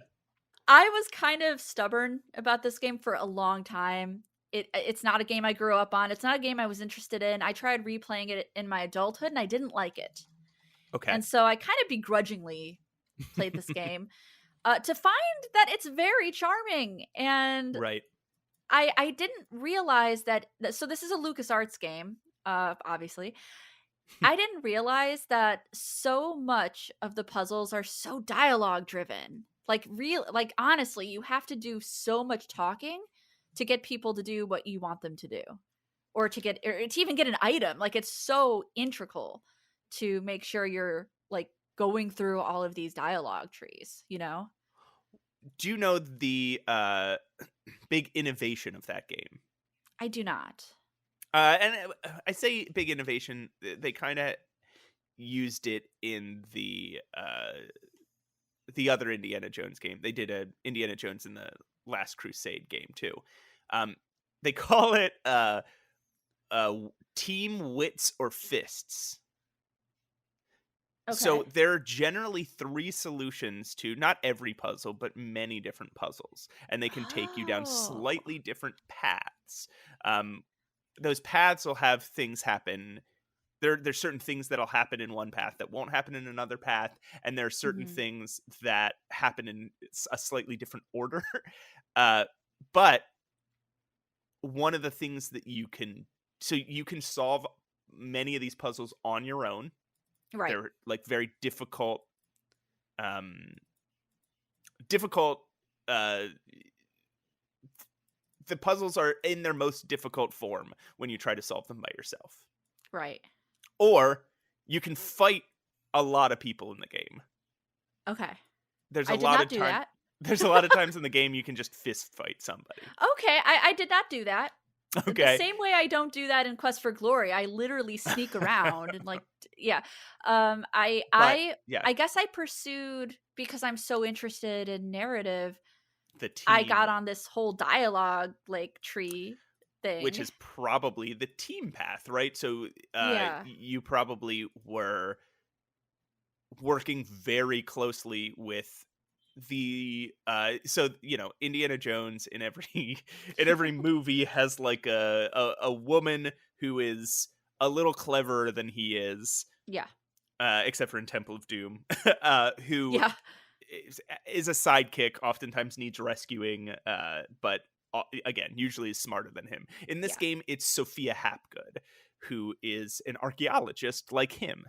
I was kind of stubborn about this game for a long time. It's not a game I grew up on. It's not a game I was interested in. I tried replaying it in my adulthood, and I didn't like it. Okay. And so I kind of begrudgingly played this game to find that it's very charming. And Right. I didn't realize that. So this is a LucasArts game, obviously. I didn't realize that so much of the puzzles are so dialogue driven. Like honestly, you have to do so much talking to get people to do what you want them to do, or to even get an item. Like it's so integral to make sure you're like going through all of these dialogue trees, you know? Do you know the big innovation of that game? I do not. And I say big innovation, they kind of used it in the other Indiana Jones game. They did a Indiana Jones in the Last Crusade game too. They call it Team Wits or Fists. Okay. So there are generally 3 solutions to not every puzzle, but many different puzzles, and they can take you down Oh. slightly different paths. Those paths will have things happen. There's certain things that'll happen in one path that won't happen in another path, and there are certain Mhm. things that happen in a slightly different order. But one of the things that you can solve many of these puzzles on your own. Right. They're like very difficult difficult uh the puzzles are in their most difficult form when you try to solve them by yourself. Right. Or you can fight a lot of people in the game. Okay. There's I a did lot not of do time that. There's a lot of times in the game you can just fist fight somebody. Okay, I did not do that. The Okay. same way I don't do that in Quest for Glory. I literally sneak around and like yeah. Yeah, I guess I pursued, because I'm so interested in narrative, the I team, got on this whole dialogue like tree which thing. is probably the team path, right? So Yeah. you probably were working very closely with the Indiana Jones in every in every movie has like a woman who is a little cleverer than he is, Yeah. except for in Temple of Doom, who Yeah. is a sidekick, oftentimes needs rescuing, but again usually is smarter than him. In this Yeah. game it's Sophia Hapgood, who is an archaeologist like him.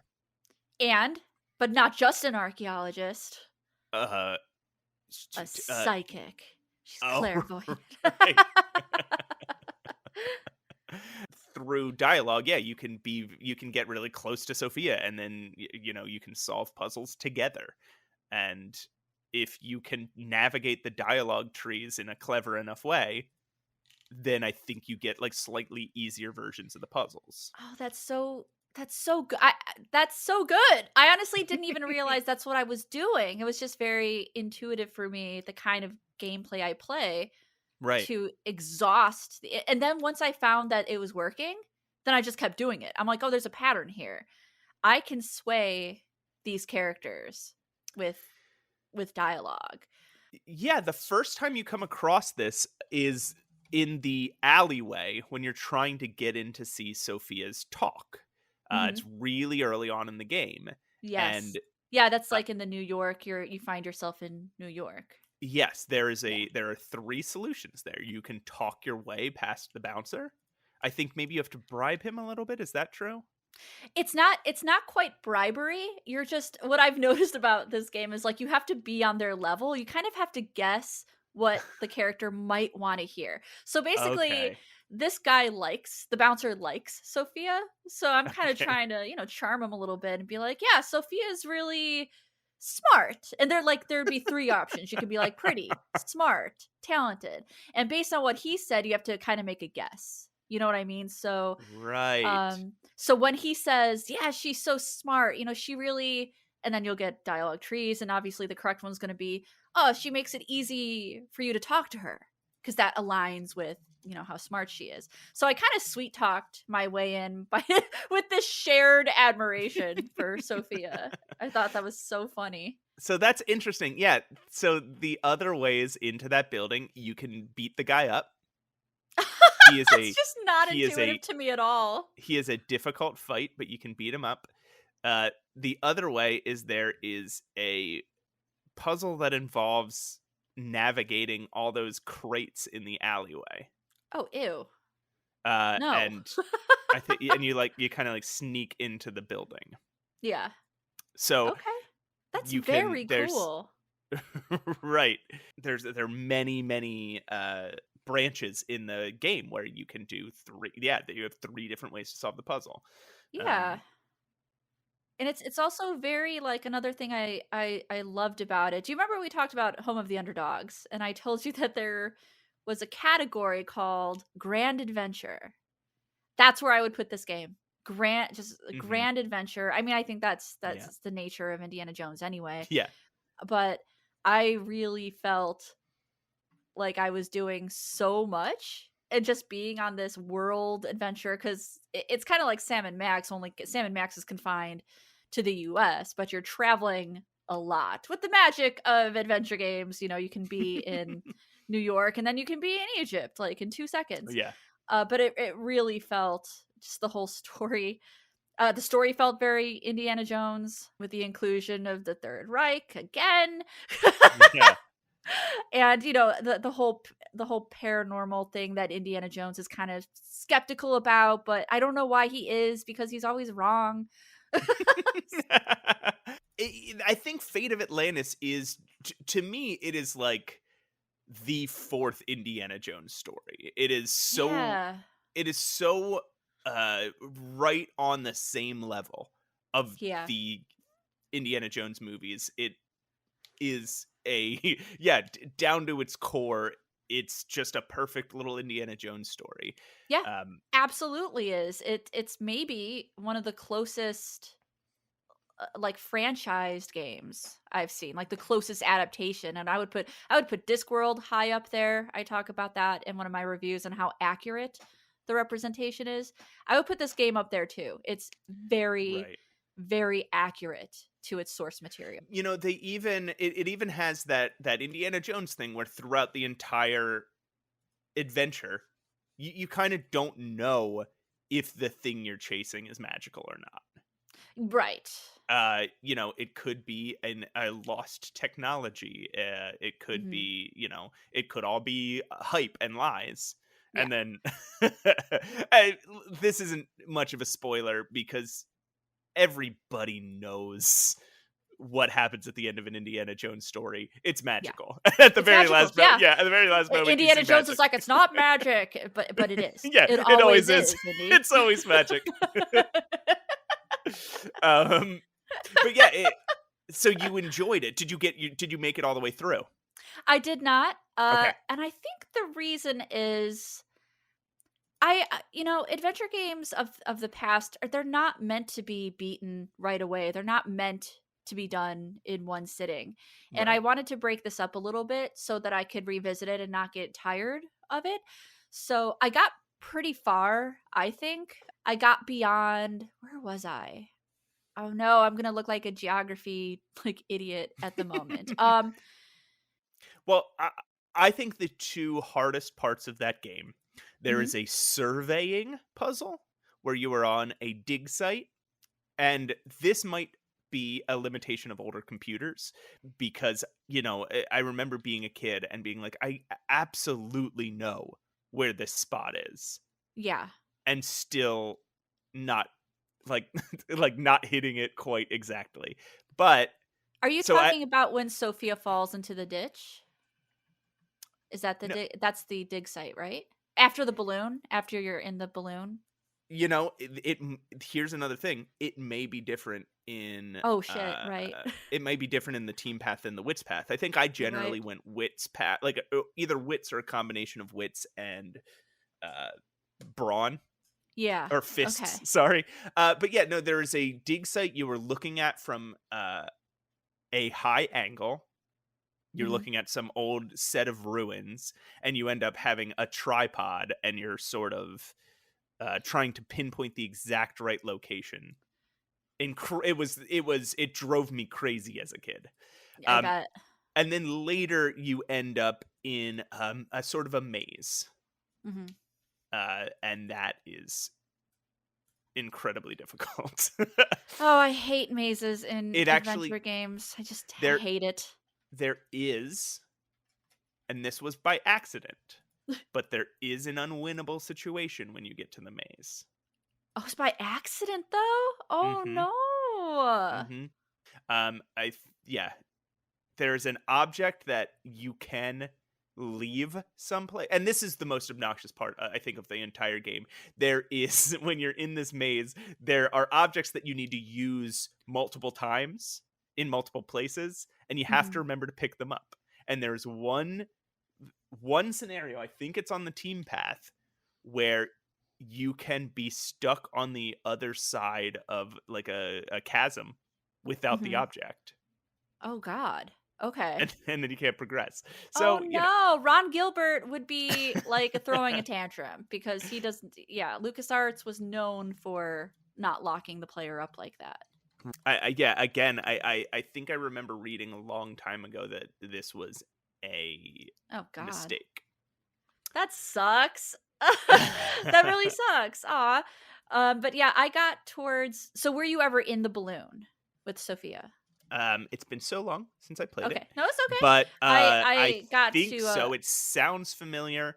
But not just an archaeologist, uh a psychic. She's Oh, clairvoyant. right. through dialogue, yeah, you can get really close to Sophia, and then you can solve puzzles together. And if you can navigate the dialogue trees in a clever enough way, then I think you get like slightly easier versions of the puzzles. Oh, that's so good. That's so good. I honestly didn't even realize that's what I was doing. It was just very intuitive for me, the kind of gameplay I play Right. to exhaust and then once I found that it was working, then I just kept doing it. I'm like, "Oh, there's a pattern here. I can sway these characters with dialogue." Yeah, the first time you come across this is in the alleyway when you're trying to get in to see Sophia's talk. It's Mhm. really early on in the game, Yes. and Yeah, that's uh, like in the New York, you find yourself in New York. yes, Yeah. there are three solutions there. You can talk your way past the bouncer. I think maybe you have to bribe him a little bit. Is that true? It's not quite bribery. You're just what I've noticed about this game is like you have to be on their level. You kind of have to guess what the character might want to hear. So basically, Okay. the bouncer likes Sophia. So I'm kind of Okay. trying to, charm him a little bit and be like, "Yeah, Sophia's really smart." And they're like there'd be three options. You could be like pretty, smart, talented. And based on what he said, you have to kind of make a guess. You know what I mean? So Right. so when he says, "Yeah, she's so smart, she really," and then you'll get dialogue trees, and obviously the correct one's going to be, "Oh, she makes it easy for you to talk to her," because that aligns with how smart she is. So I kind of sweet talked my way in by with this shared admiration for Sophia. I thought that was so funny. So that's interesting. Yeah. So the other ways into that building, you can beat the guy up. He is That's a just not he is intuitive a to me at all. he is a difficult fight, but you can beat him up. The other way is there is a puzzle that involves navigating all those crates in the alleyway. Oh, ew. No. And I think and you kind of like sneak into the building. Yeah. So Okay. That's you can very there's cool. right. There are many branches in the game where you can do three. Yeah, that you have three different ways to solve the puzzle. Yeah. Um, And it's also very like another thing I loved about it. Do you remember we talked about Home of the Underdogs and I told you that there was a category called Grand Adventure. That's where I would put this game. Just a mhm, grand adventure. I mean, I think that's yeah, the nature of Indiana Jones anyway, yeah, but I really felt like I was doing so much and just being on this world adventure because it's kind of like Sam and Max, only Sam and Max is confined to the US, but you're traveling a lot with the magic of adventure games. You can be in New York and then you can be in Egypt like in 2 seconds. yeah. But it really felt just the whole story. The story felt very Indiana Jones with the inclusion of the Third Reich again. Yeah. And the whole paranormal thing that Indiana Jones is kind of skeptical about, but I don't know why he is because he's always wrong. I think Fate of Atlantis is to me it is like the fourth Indiana Jones story. Yeah. It is so right on the same level of Yeah. the Indiana Jones movies. It is a yeah, down to its core, it's just a perfect little Indiana Jones story. Yeah. Um, Absolutely is. It's maybe one of the closest like franchised games I've seen, like the closest adaptation. And I would put Discworld high up there. I talk about that in one of my reviews and how accurate the representation is. I would put this game up there too. It's very, right. very accurate to its source material. They even it even has that Indiana Jones thing where throughout the entire adventure, you kind of don't know if the thing you're chasing is magical or not. Right. It could be a lost technology. It could Hmm. be, it could all be hype and lies. Yeah. And then this isn't much of a spoiler because everybody knows what happens at the end of an Indiana Jones story. It's Yeah. magical. At the It's very magical. last moment. Yeah. Yeah, at the very last moment you Indiana see Jones is magic. like, it's not magic, but it is. Yeah, It it always always is. is, Indy. It's always magic. um but yeah, so you enjoyed it. Did you make it all the way through? I did not. Okay. And I think the reason is adventure games of the past, they're not meant to be beaten right away. They're not meant to be done in one sitting. And I Right. wanted to break this up a little bit so that I could revisit it and not get tired of it. So I got pretty far, I think. I got beyond, where was I? Oh no, I'm going to look like a geography idiot at the moment. Well, I think the two hardest parts of that game, there Mhm. is a surveying puzzle where you are on a dig site, and this might be a limitation of older computers because, I remember being a kid and being like, I absolutely know where this spot is, Yeah. and still not like like not hitting it quite exactly. But Are you so I talking about when Sophia falls into the ditch? Is that no, that's the dig site, right? After the balloon? After you're in the balloon? here's another thing. It may be different in Oh shit, right. it may be different in the team path than the wits path. I think I You're right. generally went wits path, like either wits or a combination of wits and uh brawn Yeah. or Okay. fists. Sorry. But yeah, no, there is a dig site you were looking at from a high angle. You're Mhm. looking at some old set of ruins, and you end up having a tripod, and you're sort of trying to pinpoint the exact right location. It drove me crazy as a kid. I Um, got it. and then later you end up in a sort of a maze, Mhm. and that is incredibly difficult. Oh, I hate mazes in It actually adventure games. I there hate it. there is, and this was by accident, but there is an unwinnable situation when you get to the maze. Oh, it's by accident though? Oh Mhm. no. Mhm. Yeah, there's an object that you can leave someplace, and this is the most obnoxious part, I think, of the entire game. There is when you're in this maze, there are objects that you need to use multiple times in multiple places, and you have to Mhm. remember to pick them up. And there's one scenario, I think it's on the team path, where you can be stuck on the other side of like a chasm without the Mhm. object. Oh god. Okay. And then you can't progress. Oh So, no, Ron Gilbert would be like throwing a tantrum because he doesn't. Yeah, LucasArts was known for not locking the player up like that. yeah, again, I think I remember reading a long time ago that this was a Oh god, mistake. that sucks. That really sucks. Aw. But yeah, I got towards. So were you ever in the balloon with Sophia? It's been so long since I played it, Okay, no, it's okay. but I I got think to. so. It sounds familiar.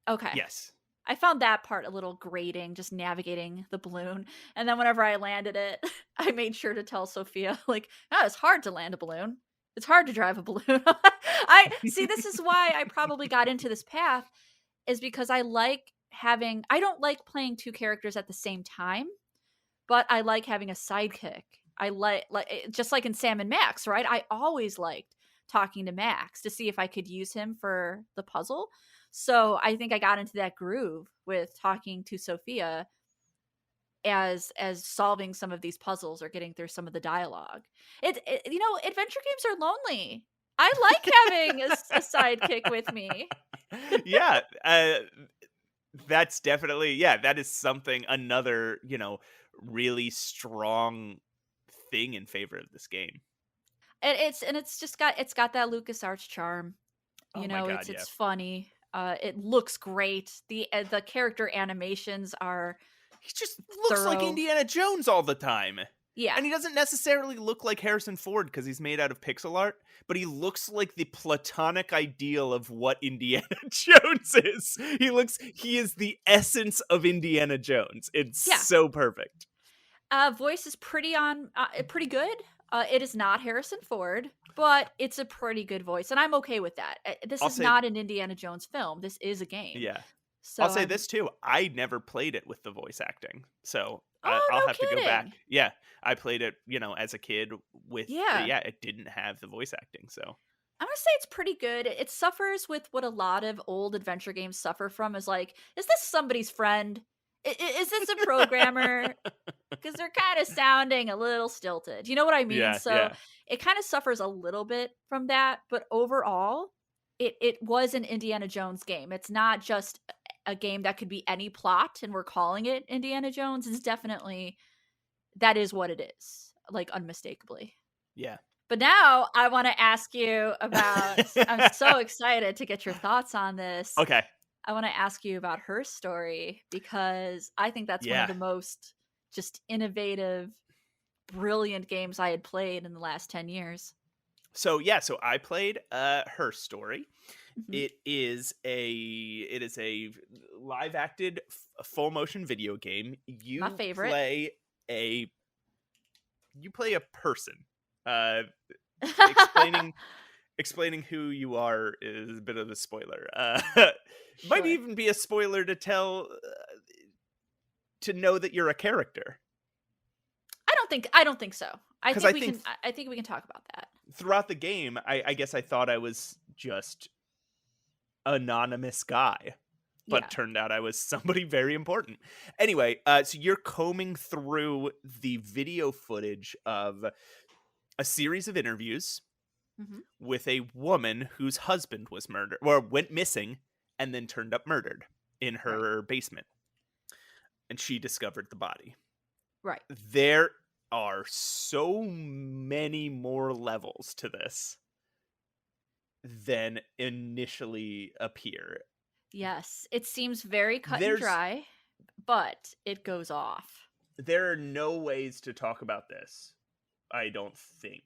Okay. Yes. I found that part a little grating, just navigating the balloon. And then whenever I landed it, I made sure to tell Sophia, like, oh, it's hard to land a balloon. It's hard to drive a balloon. I see, this is why I probably got into this path, is because I don't like playing two characters at the same time, but I like having a sidekick. I just like in Sam and Max, right? I always liked talking to Max to see if I could use him for the puzzle. So I think I got into that groove with talking to Sophia as solving some of these puzzles or getting through some of the dialogue. Adventure games are lonely. I like having a sidekick with me. Yeah, that's definitely, yeah, that is something, another, really strong thing in favor of this game. It's got that LucasArts charm. Oh my god, yeah. It's funny. It looks great. The character animations are He just looks like thorough. Indiana Jones all the time. Yeah. And he doesn't necessarily look like Harrison Ford because he's made out of pixel art, but he looks like the platonic ideal of what Indiana Jones is. He is the essence of Indiana Jones. It's Yeah. so perfect. Voice is pretty good. It is not Harrison Ford, but it's a pretty good voice, and I'm okay with that. This I'll is say, not an Indiana Jones film. This is a game. yeah. I'll So say I'm this too. I never played it with the voice acting, so Oh, I'll no have to go back. kidding. Yeah, I played it, as a kid with. Yeah. Yeah, it didn't have the voice acting, so I'm gonna say it's pretty good. It suffers with what a lot of old adventure games suffer from is like, is this somebody's friend? Is this a programmer? Because they're kind of sounding a little stilted. You know what I mean? yeah, So yeah, it kind of suffers a little bit from that, but overall, it was an Indiana Jones game. It's not just a game that could be any plot and we're calling it Indiana Jones. It's definitely that is what it is, like unmistakably. yeah. But now I want to ask you about I'm so excited to get your thoughts on this. Okay, I want to ask you about her story because I think that's one of yeah. the most just innovative, brilliant games I had played in the last 10 years. So I played Her Story. Mhm. It is a live acted full motion video game. My favorite. A you play a person. Uh explaining explaining who you are is a bit of a spoiler. Might Sure. even be a spoiler to tell to know that you're a character. I don't think so. I Because think I we think can I think we can talk about that. throughout the game, I guess I thought I was just anonymous guy, but Yeah. turned out I was somebody very important. Anyway, so you're combing through the video footage of a series of interviews Mhm. with a woman whose husband was murdered or went missing and then turned up murdered in Right. her basement. And she discovered the body. Right. There are so many more levels to this than initially appear. Yes. It seems very cut and There's dry, but it goes off. there are no ways to talk about this, I don't think,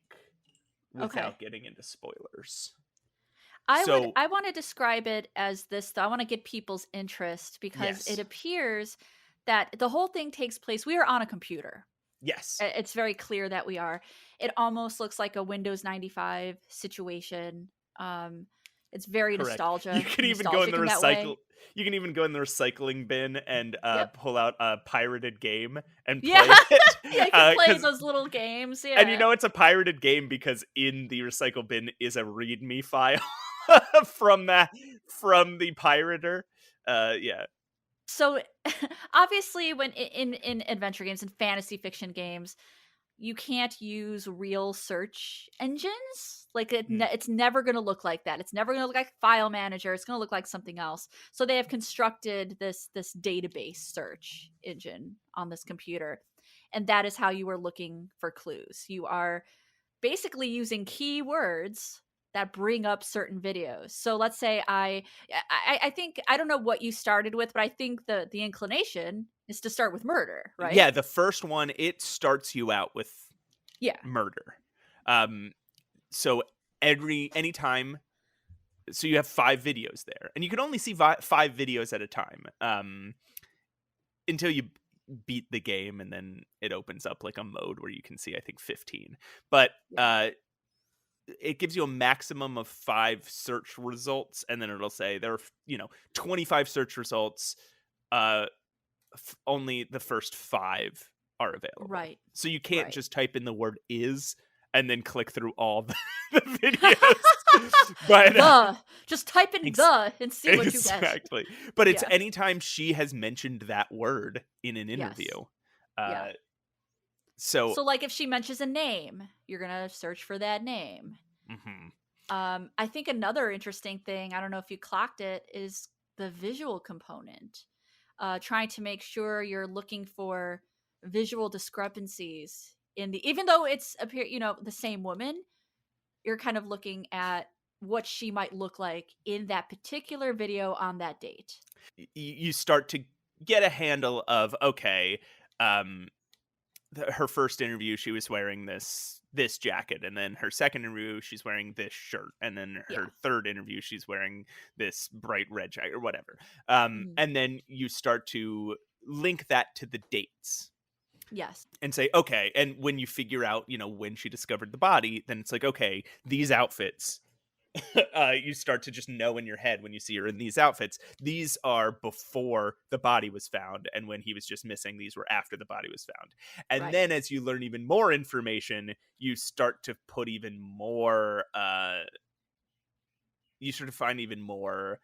Okay. without getting into spoilers. I So, want to describe it as this though. I want to get people's interest because it yes. appears that the whole thing takes place we are on a computer. Yes. It's very clear that we are. It almost looks like a Windows 95 situation. Um it's very Correct. You can even go in nostalgic the in that way. recycle you can even go in the recycling bin and Yep. pull out a pirated game and Yeah. play it. Yeah, you can play Cuz those little games. and Yeah. it's a pirated game because in the recycle bin is a readme file from the pirater. Yeah. So obviously when in adventure games and fantasy fiction games, you can't use real search engines. Like Mm, it's never going to look like that. It's never going to look like file manager. It's going to look like something else. So they have constructed this database search engine on this computer. And that is how you are looking for clues. You are basically using keywords that bring up certain videos. So let's say I think I don't know what you started with, but I think the inclination is to start with murder, right? yeah, the first one, it starts you out with Yeah. murder. Um, so anytime, so you have 5 videos there, and you can only see 5 videos at a time, until you beat the game, and then it opens up like a mode where you can see, I think, 15. But Yeah. it gives you a maximum of 5 search results, and then it'll say there are 25 search results. Only the first 5 are available. Right. So you can't Right. just type in the word is and then click through all the videos. But Just type in ex- the and see what you get. exactly. But it's Yeah. anytime she has mentioned that word in an Yes. interview. Yeah. So So like if she mentions a name, you're going to search for that name. mhm. I think another interesting thing, I don't know if you clocked it, is the visual component. Trying to make sure you're looking for visual discrepancies in the even though it's the same woman, you're kind of looking at what she might look like in that particular video on that date. You start to get a handle of, okay, um her first interview she was wearing this jacket, and then her second interview she's wearing this shirt, and then Yeah. her third interview she's wearing this bright red jacket or whatever. Mhm. And then you start to link that to the dates. Yes. and say, okay. And when you figure out, when she discovered the body, then it's like, okay, these outfits, you start to just know in your head when you see her in these outfits, these are before the body was found. And when he was just missing, these were after the body was found. And Right. then as you learn even more information, you start to put even more, you sort of find even more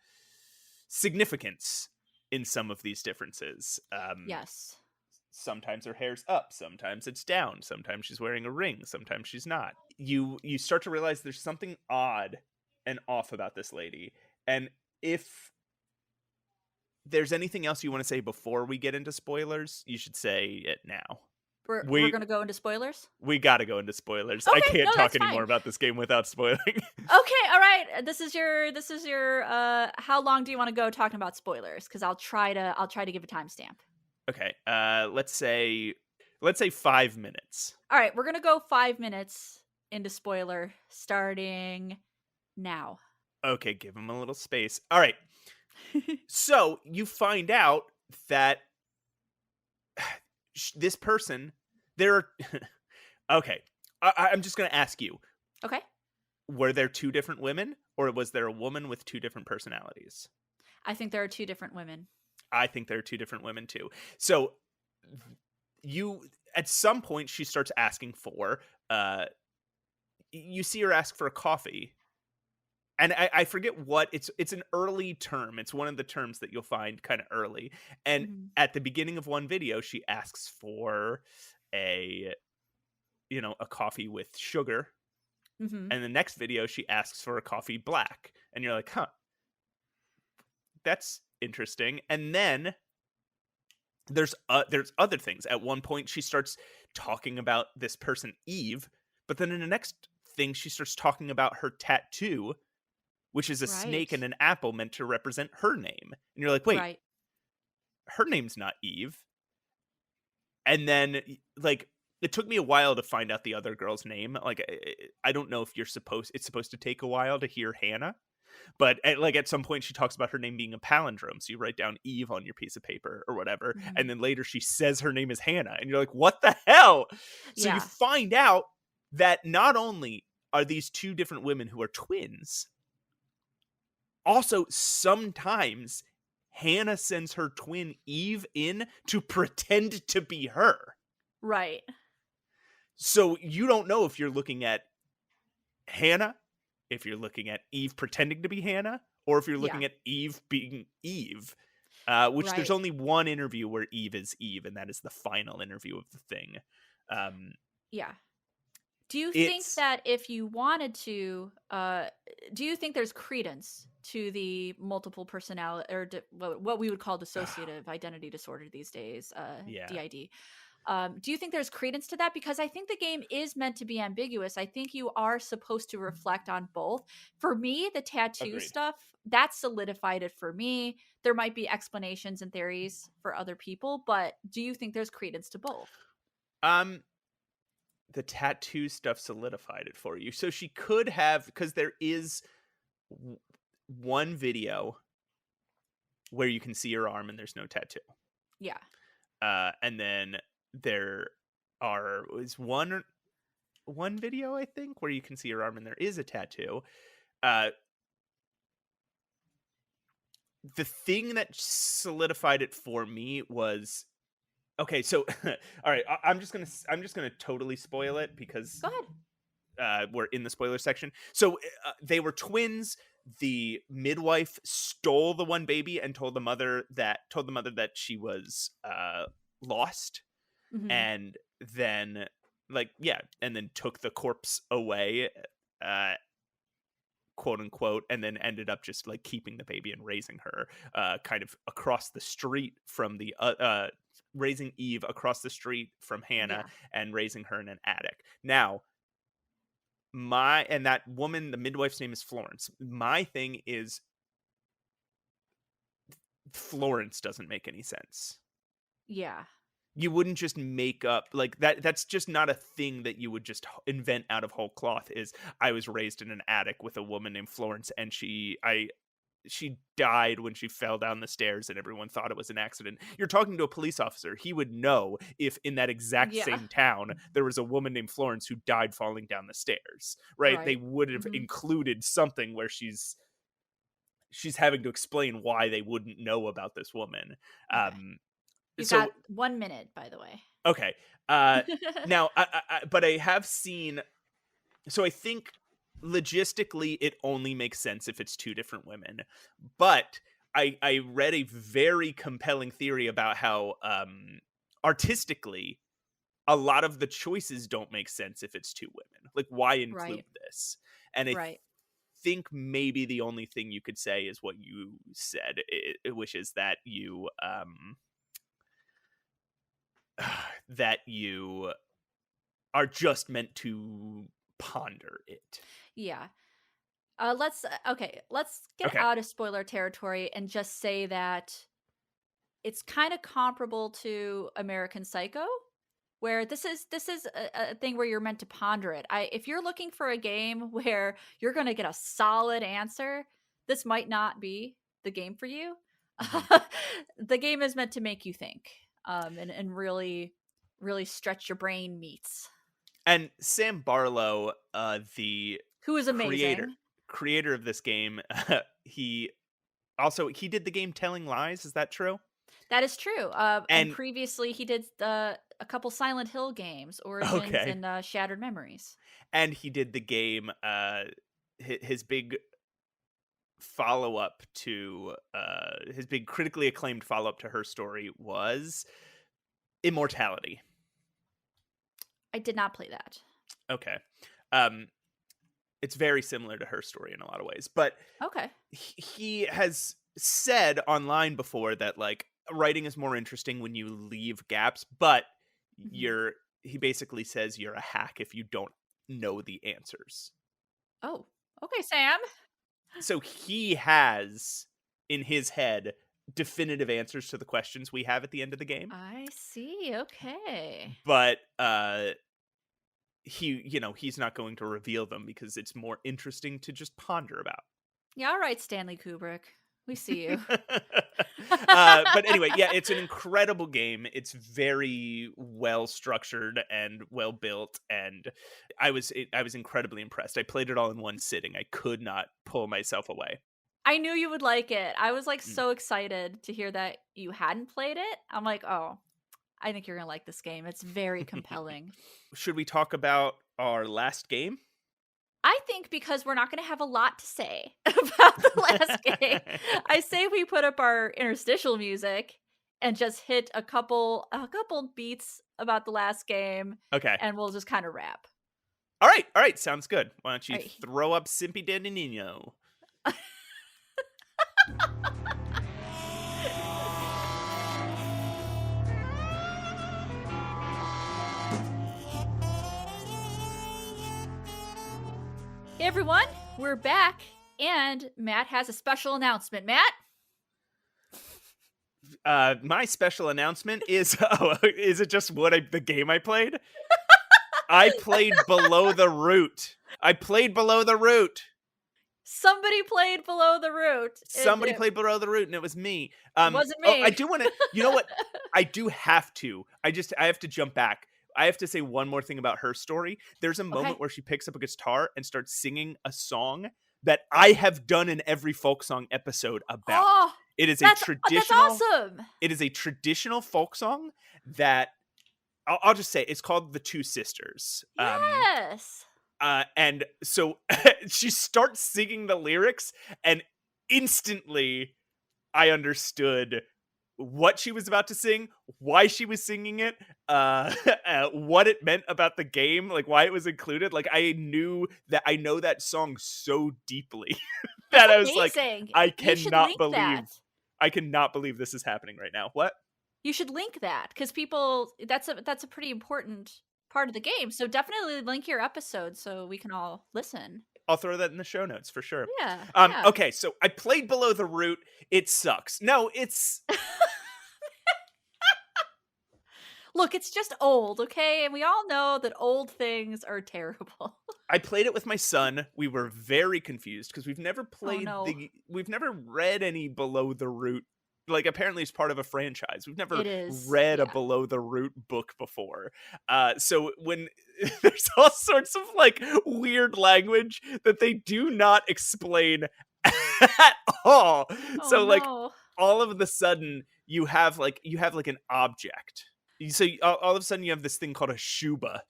significance in some of these differences. Yes. Sometimes her hair's up, sometimes it's down, sometimes she's wearing a ring, sometimes she's not. You start to realize there's something odd and off about this lady. And if there's anything else you want to say before we get into spoilers, you should say it now. We're We gonna go into spoilers. we got to go into spoilers. I Okay, can't no, talk that's anymore fine. about this game without spoiling. Okay, all right. This is your how long do you want to go talking about spoilers? Cuz I'll try to give a timestamp. Okay. Let's say 5 minutes. All right, we're going to go 5 minutes into spoiler starting now. Okay, give him a little space. All right. So, you find out that this person, there are okay. I'm just going to ask you, Okay. were there two different women, or was there a woman with two different personalities? I think there are two different women. I think there are two different women too. So you, at some point, she starts asking for, you see her ask for a coffee. And I forget what it's an early term. It's one of the terms that you'll find kind of early. And Mhm. at the beginning of one video, she asks for a a coffee with sugar. Mhm. And the next video, she asks for a coffee black. And you're like, huh, that's interesting. And then there's other things. At one point, she starts talking about this person, Eve. But then in the next thing, she starts talking about her tattoo, which is a snake Right. and an apple meant to represent her name. And you're like, wait, Right. her name's not Eve. And then, like, it took me a while to find out the other girl's name. Like, I don't know if it's supposed to take a while to hear Hannah. But at some point, she talks about her name being a palindrome. So you write down Eve on your piece of paper or whatever. And Mhm. then later she says her name is Hannah. And you're like, what the hell? So you Yeah. find out that not only are these two different women who are twins, also sometimes Hannah sends her twin Eve in to pretend to be her. Right. So you don't know if you're looking at Hannah, if you're looking at Eve pretending to be Hannah, or if you're Yeah. looking at Eve being Eve. Which there's Right. only one interview where Eve is Eve, and that is the final interview of the thing. Yeah. Do you think It's that if you wanted to, do you think there's credence to the multiple personality or what we would call dissociative identity disorder these days, yeah, DID? Do you think there's credence to that? Because I think the game is meant to be ambiguous. I think you are supposed to reflect on both. For me, the tattoo agreed. stuff, that solidified it for me. There might be explanations and theories for other people, but do you think there's credence to both? Um, the tattoo stuff solidified it for you. So she could have, because there is one video where you can see her arm and there's no tattoo. Yeah. And then there is one video, I think, where you can see her arm and there is a tattoo. Uh, the thing that solidified it for me was, okay. So, all right, I'm just gonna totally spoil it because Go ahead. we're in the spoiler section. So they were twins. The midwife stole the one baby and told the mother that she was lost, Hmm. and then and then took the corpse away, uh, quote unquote, and then ended up just like keeping the baby and raising her, kind of across the street from raising Eve across the street from Hannah Yeah. and raising her in an attic. Now, that woman, the midwife's name is Florence. My thing is, Florence doesn't make any sense. Yeah. You wouldn't just make up like that. That's just not a thing that you would just invent out of whole cloth. Is I was raised in an attic with a woman named Florence, and she died when she fell down the stairs and everyone thought it was an accident. You're talking to a police officer. He would know if in that exact Yeah. same town there was a woman named Florence who died falling down the stairs, right? They Right. would have Hmm. included something where she's having to explain why they wouldn't know about this woman. Okay. Um You've so got 1 minute, by the way. okay. Uh now but I have seen, so I think logistically it only makes sense if it's two different women. But I read a very compelling theory about how artistically a lot of the choices don't make sense if it's two women. Like, why include Right. this? And I Right. think maybe the only thing you could say is what you said, which is that you that you are just meant to ponder it. Yeah. Let's get Okay. out of spoiler territory and just say that it's kind of comparable to American Psycho, where this is a thing where you're meant to ponder it. If you're looking for a game where you're going to get a solid answer, this might not be the game for you. Mhm. The game is meant to make you think, and really stretch your brain meats. And Sam Barlow, the Who is creator amazing. creator of this game, he he did the game Telling Lies. Is that true? That is true. And And previously he did a couple Silent Hill games, Origins okay, and Shattered Memories. and he did the game. His big follow up to his big critically acclaimed follow up to Her Story was Immortality. I did not play that. Okay, um, it's very similar to Her Story in a lot of ways, but Okay. he has said online before that like writing is more interesting when you leave gaps, but Mhm. he basically says you're a hack if you don't know the answers. Oh, okay, Sam. So he has in his head definitive answers to the questions we have at the end of the game, I see. Okay. but he's not going to reveal them because it's more interesting to just ponder about. Yeah, all right, Stanley Kubrick. We see you. But anyway, yeah, it's an incredible game. It's very well structured and well built, and I was incredibly impressed. I played it all in one sitting. I could not pull myself away. I knew you would like it. I was like Mm. so excited to hear that you hadn't played it. I'm like, oh, I think you're gonna like this game. It's very compelling. Should we talk about our last game? I think because we're not going to have a lot to say about the last game, I say we put up our interstitial music and just hit a couple beats about the last game, Okay. and we'll just kind of wrap. All right. All right. Sounds good. Why don't you All right. throw up Simpy Dandy Nino? Hey everyone, we're back, and Matt has a special announcement. Matt, My special announcement is is it just the game I played? I played Below the Root. I played Below the Root. somebody played Below the Root. Somebody played Below the Root, and it was me. Wasn't Oh, I me. do want to. You know what? I do have to. I have to jump back. I have to say one more thing about Her Story. There's a moment Okay. where she picks up a guitar and starts singing a song that I have done in every folk song episode about. Oh, It is a that's traditional. awesome. It is a traditional folk song that I'll just say it's called The Two Sisters. Yes. And so she starts singing the lyrics, and instantly I understood what she was about to sing, why she was singing it, what it meant about the game, like why it was included. Like I know that song so deeply That's that I was like, amazing. I You should cannot link believe, that. I cannot believe this is happening right now. What? You should link that because people that's a pretty important part of the game. So definitely link your episode so we can all listen. I'll throw that in the show notes for sure. Yeah. Yeah. Okay, so I played Below the Root. It sucks. No, it's Look, it's just old, okay? And we all know that old things are terrible. I played it with my son. We were very confused because Oh no. we've never read any below the root. Like apparently it's part of a franchise. We've never It is. read a Yeah. below the root book before. So when there's all sorts of like weird language that they do not explain at all. Oh So like no. all of the sudden you have like an object. So all of a sudden you have this thing called a shuba,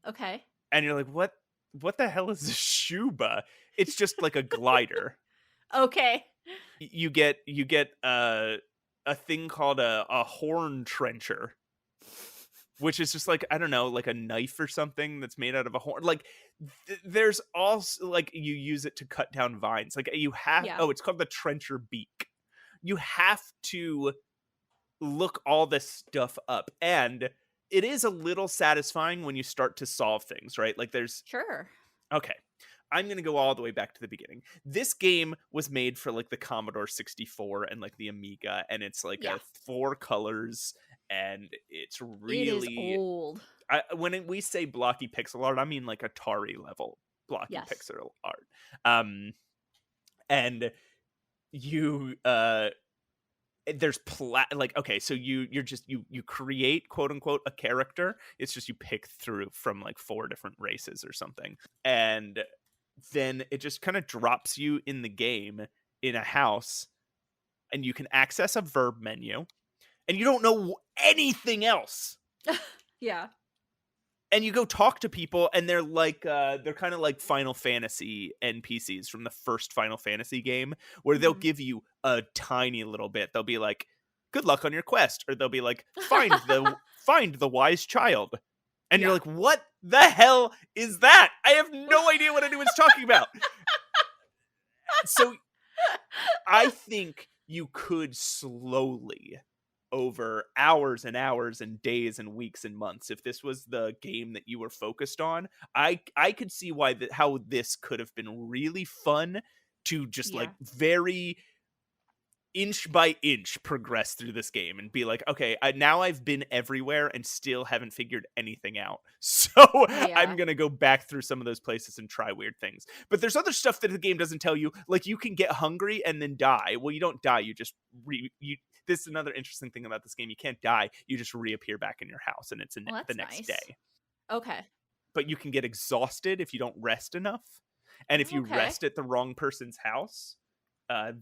Okay. and you're like, what the hell is a shuba? It's just like a glider. Okay. You get a thing called a horn trencher, which is just like, I don't know, like a knife or something that's made out of a horn. Like there's also like you use it to cut down vines. Like you have Yeah. oh, it's called the trencher beak. You have to look all this stuff up, and it is a little satisfying when you start to solve things, right? Like there's Sure. okay, I'm going to go all the way back to the beginning. This game was made for like the Commodore 64 and like the Amiga, and it's like Yeah. a 4 colors, and it's It is really old. we say blocky pixel art, I mean like Atari level blocky Yes. pixel art. And you there's like okay, so you're just you create quote unquote a character. It's just you pick through from like 4 different races or something, and then it just kind of drops you in the game in a house, and you can access a verb menu, and you don't know anything else. Yeah. And you go talk to people, and they're kind of like Final Fantasy NPCs from the first Final Fantasy game, where they'll Mhm. give you a tiny little bit. They'll be like, good luck on your quest, or they'll be like, find the wise child. And you're Yeah. like, what the hell is that? I have no idea what anyone's talking about. So I think you could slowly, over hours and hours and days and weeks and months, if this was the game that you were focused on, I could see how this could have been really fun to just like Yeah. very inch by inch progress through this game and be like, okay, now I've been everywhere and still haven't figured anything out. So I'm Yeah. going to go back through some of those places and try weird things. But there's other stuff that the game doesn't tell you. Like you can get hungry and then die. Well, you don't die. You just this is another interesting thing about this game. You can't die. You just reappear back in your house, and it's Well, the that's next nice. day. Okay. But you can get exhausted if you don't rest enough. And if you Okay. rest at the wrong person's house,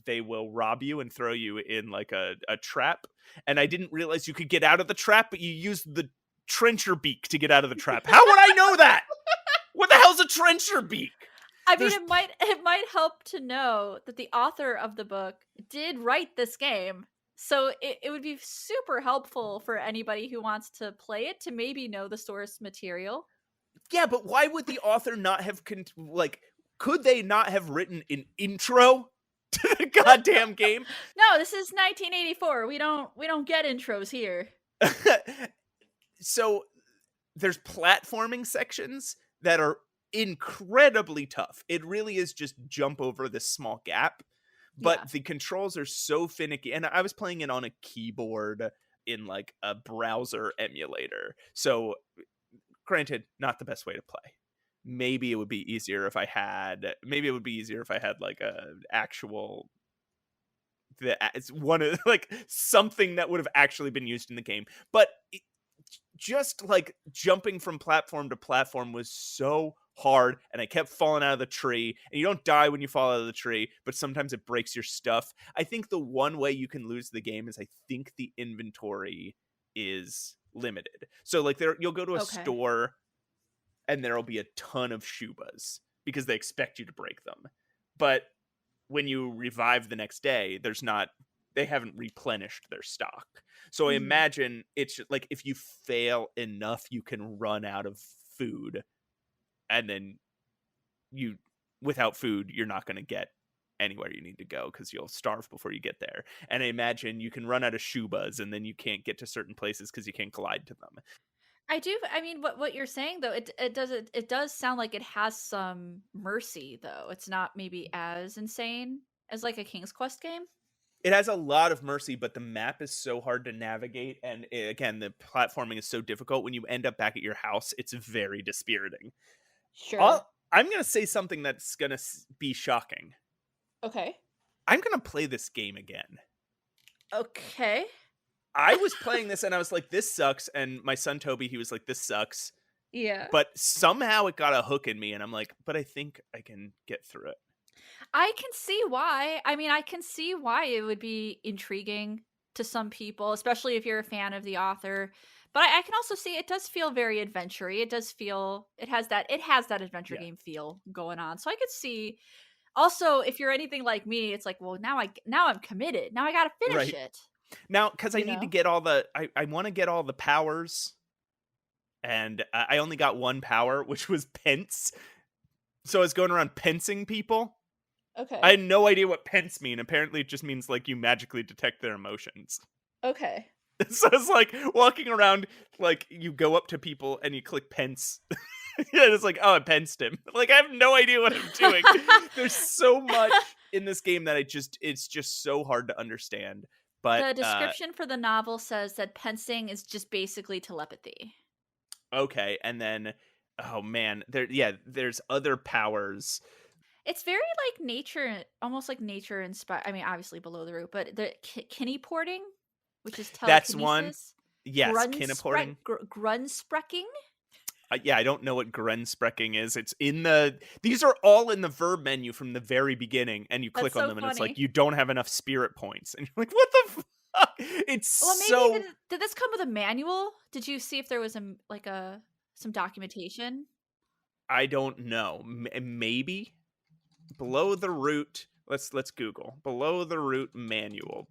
they will rob you and throw you in like a trap. And I didn't realize you could get out of the trap, but you used the trencher beak to get out of the trap. How would I know that? What the hell's a trencher beak? I mean, There's it might help to know that the author of the book did write this game. So it would be super helpful for anybody who wants to play it to maybe know the source material. yeah, but why would the author not have like could they not have written an intro to the goddamn game? No, this is 1984. We don't get intros here. So there's platforming sections that are incredibly tough. It really is just jump over this small gap, but Yeah. the controls are so finicky. And I was playing it on a keyboard in like a browser emulator. So granted, not the best way to play. Maybe it would be easier if I had like a actual it's one of like something that would have actually been used in the game. But just like jumping from platform to platform was so hard, and I kept falling out of the tree. And you don't die when you fall out of the tree, but sometimes it breaks your stuff. I think the one way you can lose the game is I think the inventory is limited. So like you'll go to a Okay. store and there'll be a ton of shubas because they expect you to break them. But when you revive the next day, they haven't replenished their stock. So I Mhm. imagine it's like if you fail enough, you can run out of food, and then you without food, you're not going to get anywhere you need to go because you'll starve before you get there. And I imagine you can run out of shubas, and then you can't get to certain places because you can't collide to them. I mean what you're saying though, it does sound like it has some mercy though. It's not maybe as insane as like a King's Quest game. It has a lot of mercy, but the map is so hard to navigate, and again, the platforming is so difficult. When you end up back at your house, it's very dispiriting. Sure. I'm gonna say something that's gonna be shocking. Okay. I'm gonna play this game again. Okay. I was playing this and I was like, "This sucks," and my son Toby, he was like, "This sucks." Yeah. But somehow it got a hook in me, and I'm like, "But I think I can get through it." I can see why. I mean, I can see why it would be intriguing to some people, especially if you're a fan of the author. But I can also see it does feel very adventure-y. It does feel it has that adventure Yeah. game feel going on. So I could see also if you're anything like me, it's like, well, now I'm committed. Now I gotta finish Right. it. Now, because I You need to know? get all the I wanna get all the powers, and I only got 1 power, which was pence. So I was going around pensing people. I Okay. had no idea what pence mean. Apparently, it just means, like, you magically detect their emotions. Okay. So it's like walking around, like, you go up to people and you click pence. Yeah, it's like, "Oh, I pensed him." Like, I have no idea what I'm doing. There's so much in this game that it's just so hard to understand. But, The description for the novel says that pensing is just basically telepathy. okay, and then oh, man, there's other powers. It's very like nature, almost like nature inspired. I mean, obviously below the root, but the kidney porting, which is That's one. telekinesis, Yes, kinaporting. grunsprecking. Yeah, I don't know what grunsprecking is. It's in the these are all in the verb menu from the very beginning, and you That's click on so them, and it's like, funny. "You don't have enough spirit points." And you're like, "What the fuck?" It's Well, maybe so did this come with a manual? Did you see if there was a some documentation? I don't know. Maybe below the root. Let's Google below the root manual.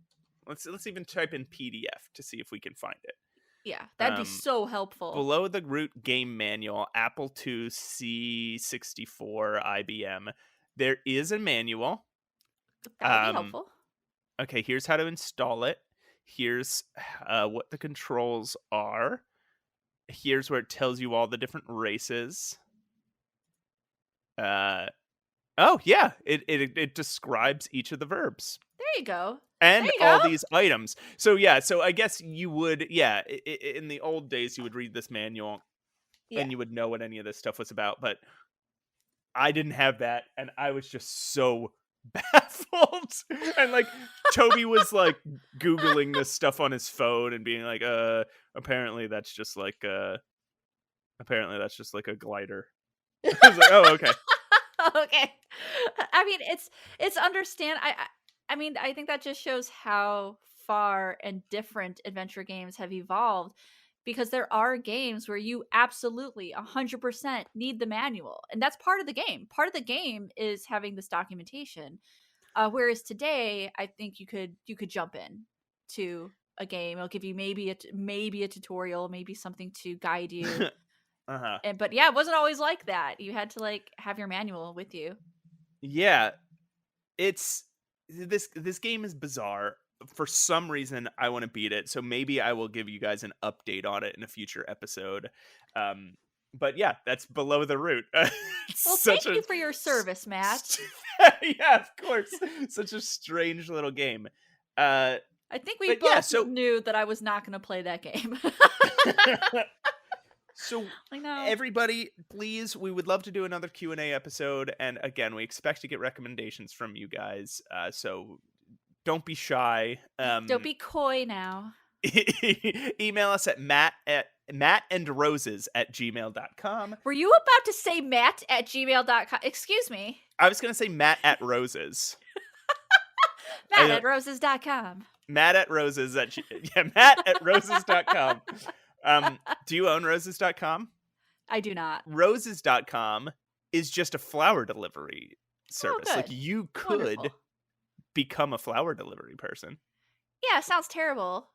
Let's even type in PDF to see if we can find it. Yeah, that'd be Um, so helpful. Below the root game manual, Apple II C64 IBM. There is a manual. That would be Um, helpful. okay, here's how to install it. Here's what the controls are. Here's where it tells you all the different races. Uh, oh yeah, it describes each of the verbs There you go. There and you go. all these items. So yeah, so I guess you would in the old days you would read this manual Yeah. and you would know what any of this stuff was about, but I didn't have that, and I was just so baffled. And like Toby was like Googling this stuff on his phone and being like, apparently that's just like a glider. I was like, oh, okay. Okay. I mean, it's understand I mean, I think that just shows how far and different adventure games have evolved because there are games where you absolutely 100% need the manual. And that's part of the game. Part of the game is having this documentation. Whereas today, I think you could jump in to a game. It'll give you maybe a tutorial, maybe something to guide you. Uh-huh. And but yeah, it wasn't always like that. You had to like have your manual with you. Yeah, it's this game is bizarre. For some reason, I want to beat it, so maybe I will give you guys an update on it in a future episode. Um, but yeah, that's below the root. It's Well, such thank a you for your service, Matt. yeah, of course, such a strange little game. Uh, I think we but yeah, both knew that I was not going to play that game. so Like no. everybody, please, we would love to do another Q&A episode, and again, we expect to get recommendations from you guys. So don't be shy. Don't be coy now. Email us at mattandroses@gmail.com. Were you about to say matt@gmail.com? Excuse me. I was gonna say Matt at Roses. Matt@roses.com. Matt at Roses yeah, Matt at roses.com. Do you own roses.com? I do not. Roses.com is just a flower delivery Oh, service. Like good. you could Wonderful. become a flower delivery person. Yeah, sounds terrible.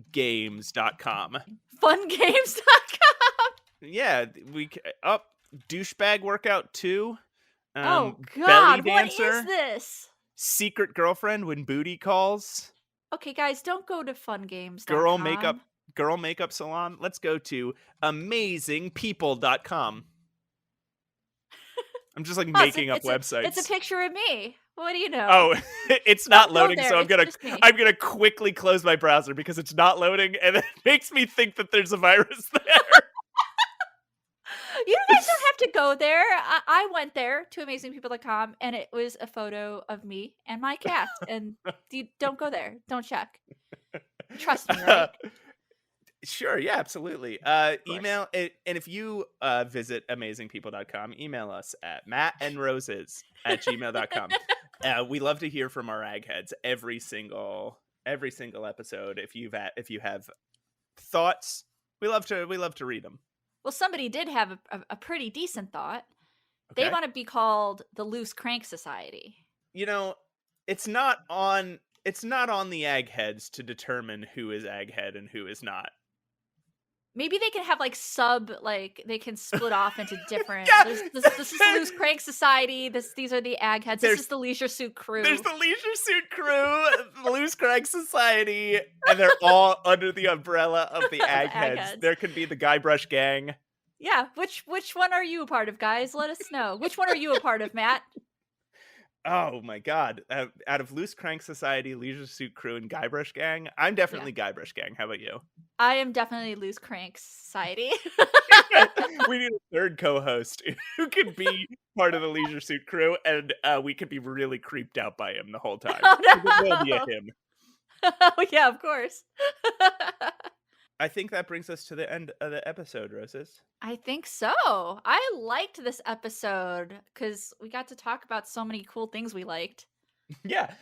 Fungames.com. Fungames.com. Yeah, douchebag workout 2. Oh Belly God, what is dancer. this? Secret girlfriend when booty calls. Okay, guys, don't go to fungames.com. Girl makeup salon. Let's go to amazingpeople.com. I'm just like Oh, making up it's websites. a picture of me. What do you know? Oh, it's Don't not go loading, there, so it's just me. I'm gonna quickly close my browser because it's not loading, and it makes me think that there's a virus there. You guys don't have to go there. I went there to amazingpeople.com, and it was a photo of me and my cat. And you don't go there. Don't check. Trust me, right? Sure, yeah, absolutely. Of course. Email it, and if you visit amazingpeople.com, email us at mattandroses@gmail.com. We love to hear from our eggheads every single episode. If you have thoughts, we love to read them. Well, somebody did have a pretty decent thought. They Okay, want to be called the Loose Crank Society. you know, it's not on the eggheads to determine who is egghead and who is not. Maybe they can have they can split off into different. Yeah. This is the Loose Crank Society. These are the Eggheads. This is the Leisure Suit Crew. There's the Leisure Suit Crew, the Loose Crank Society, and they're all under the umbrella of the Eggheads. Eggheads. There could be the Guybrush Gang. Yeah, which one are you a part of, guys? Let us know. Which one are you a part of, Matt? Oh my god. Out of Loose Crank Society, Leisure Suit Crew, and Guybrush Gang, I'm definitely Guybrush Gang. How about you? I am definitely Loose Crank Society. We need a third co-host who could be part of the Leisure Suit Crew, and we could be really creeped out by him the whole time. Oh, no. It will be a him. Oh, yeah, of course. I think that brings us to the end of the episode, Roses. I think so. I liked this episode because we got to talk about so many cool things we liked. Yeah,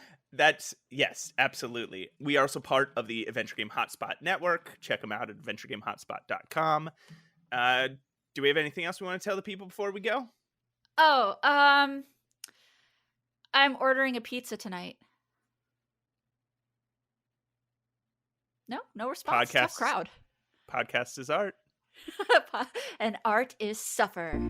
yes, absolutely. We are also part of the Adventure Game Hotspot Network. Check them out at adventuregamehotspot.com. Do we have anything else we want to tell the people before we go? Oh, I'm ordering a pizza tonight. No response. Tough crowd. Podcast is art. And art is suffer.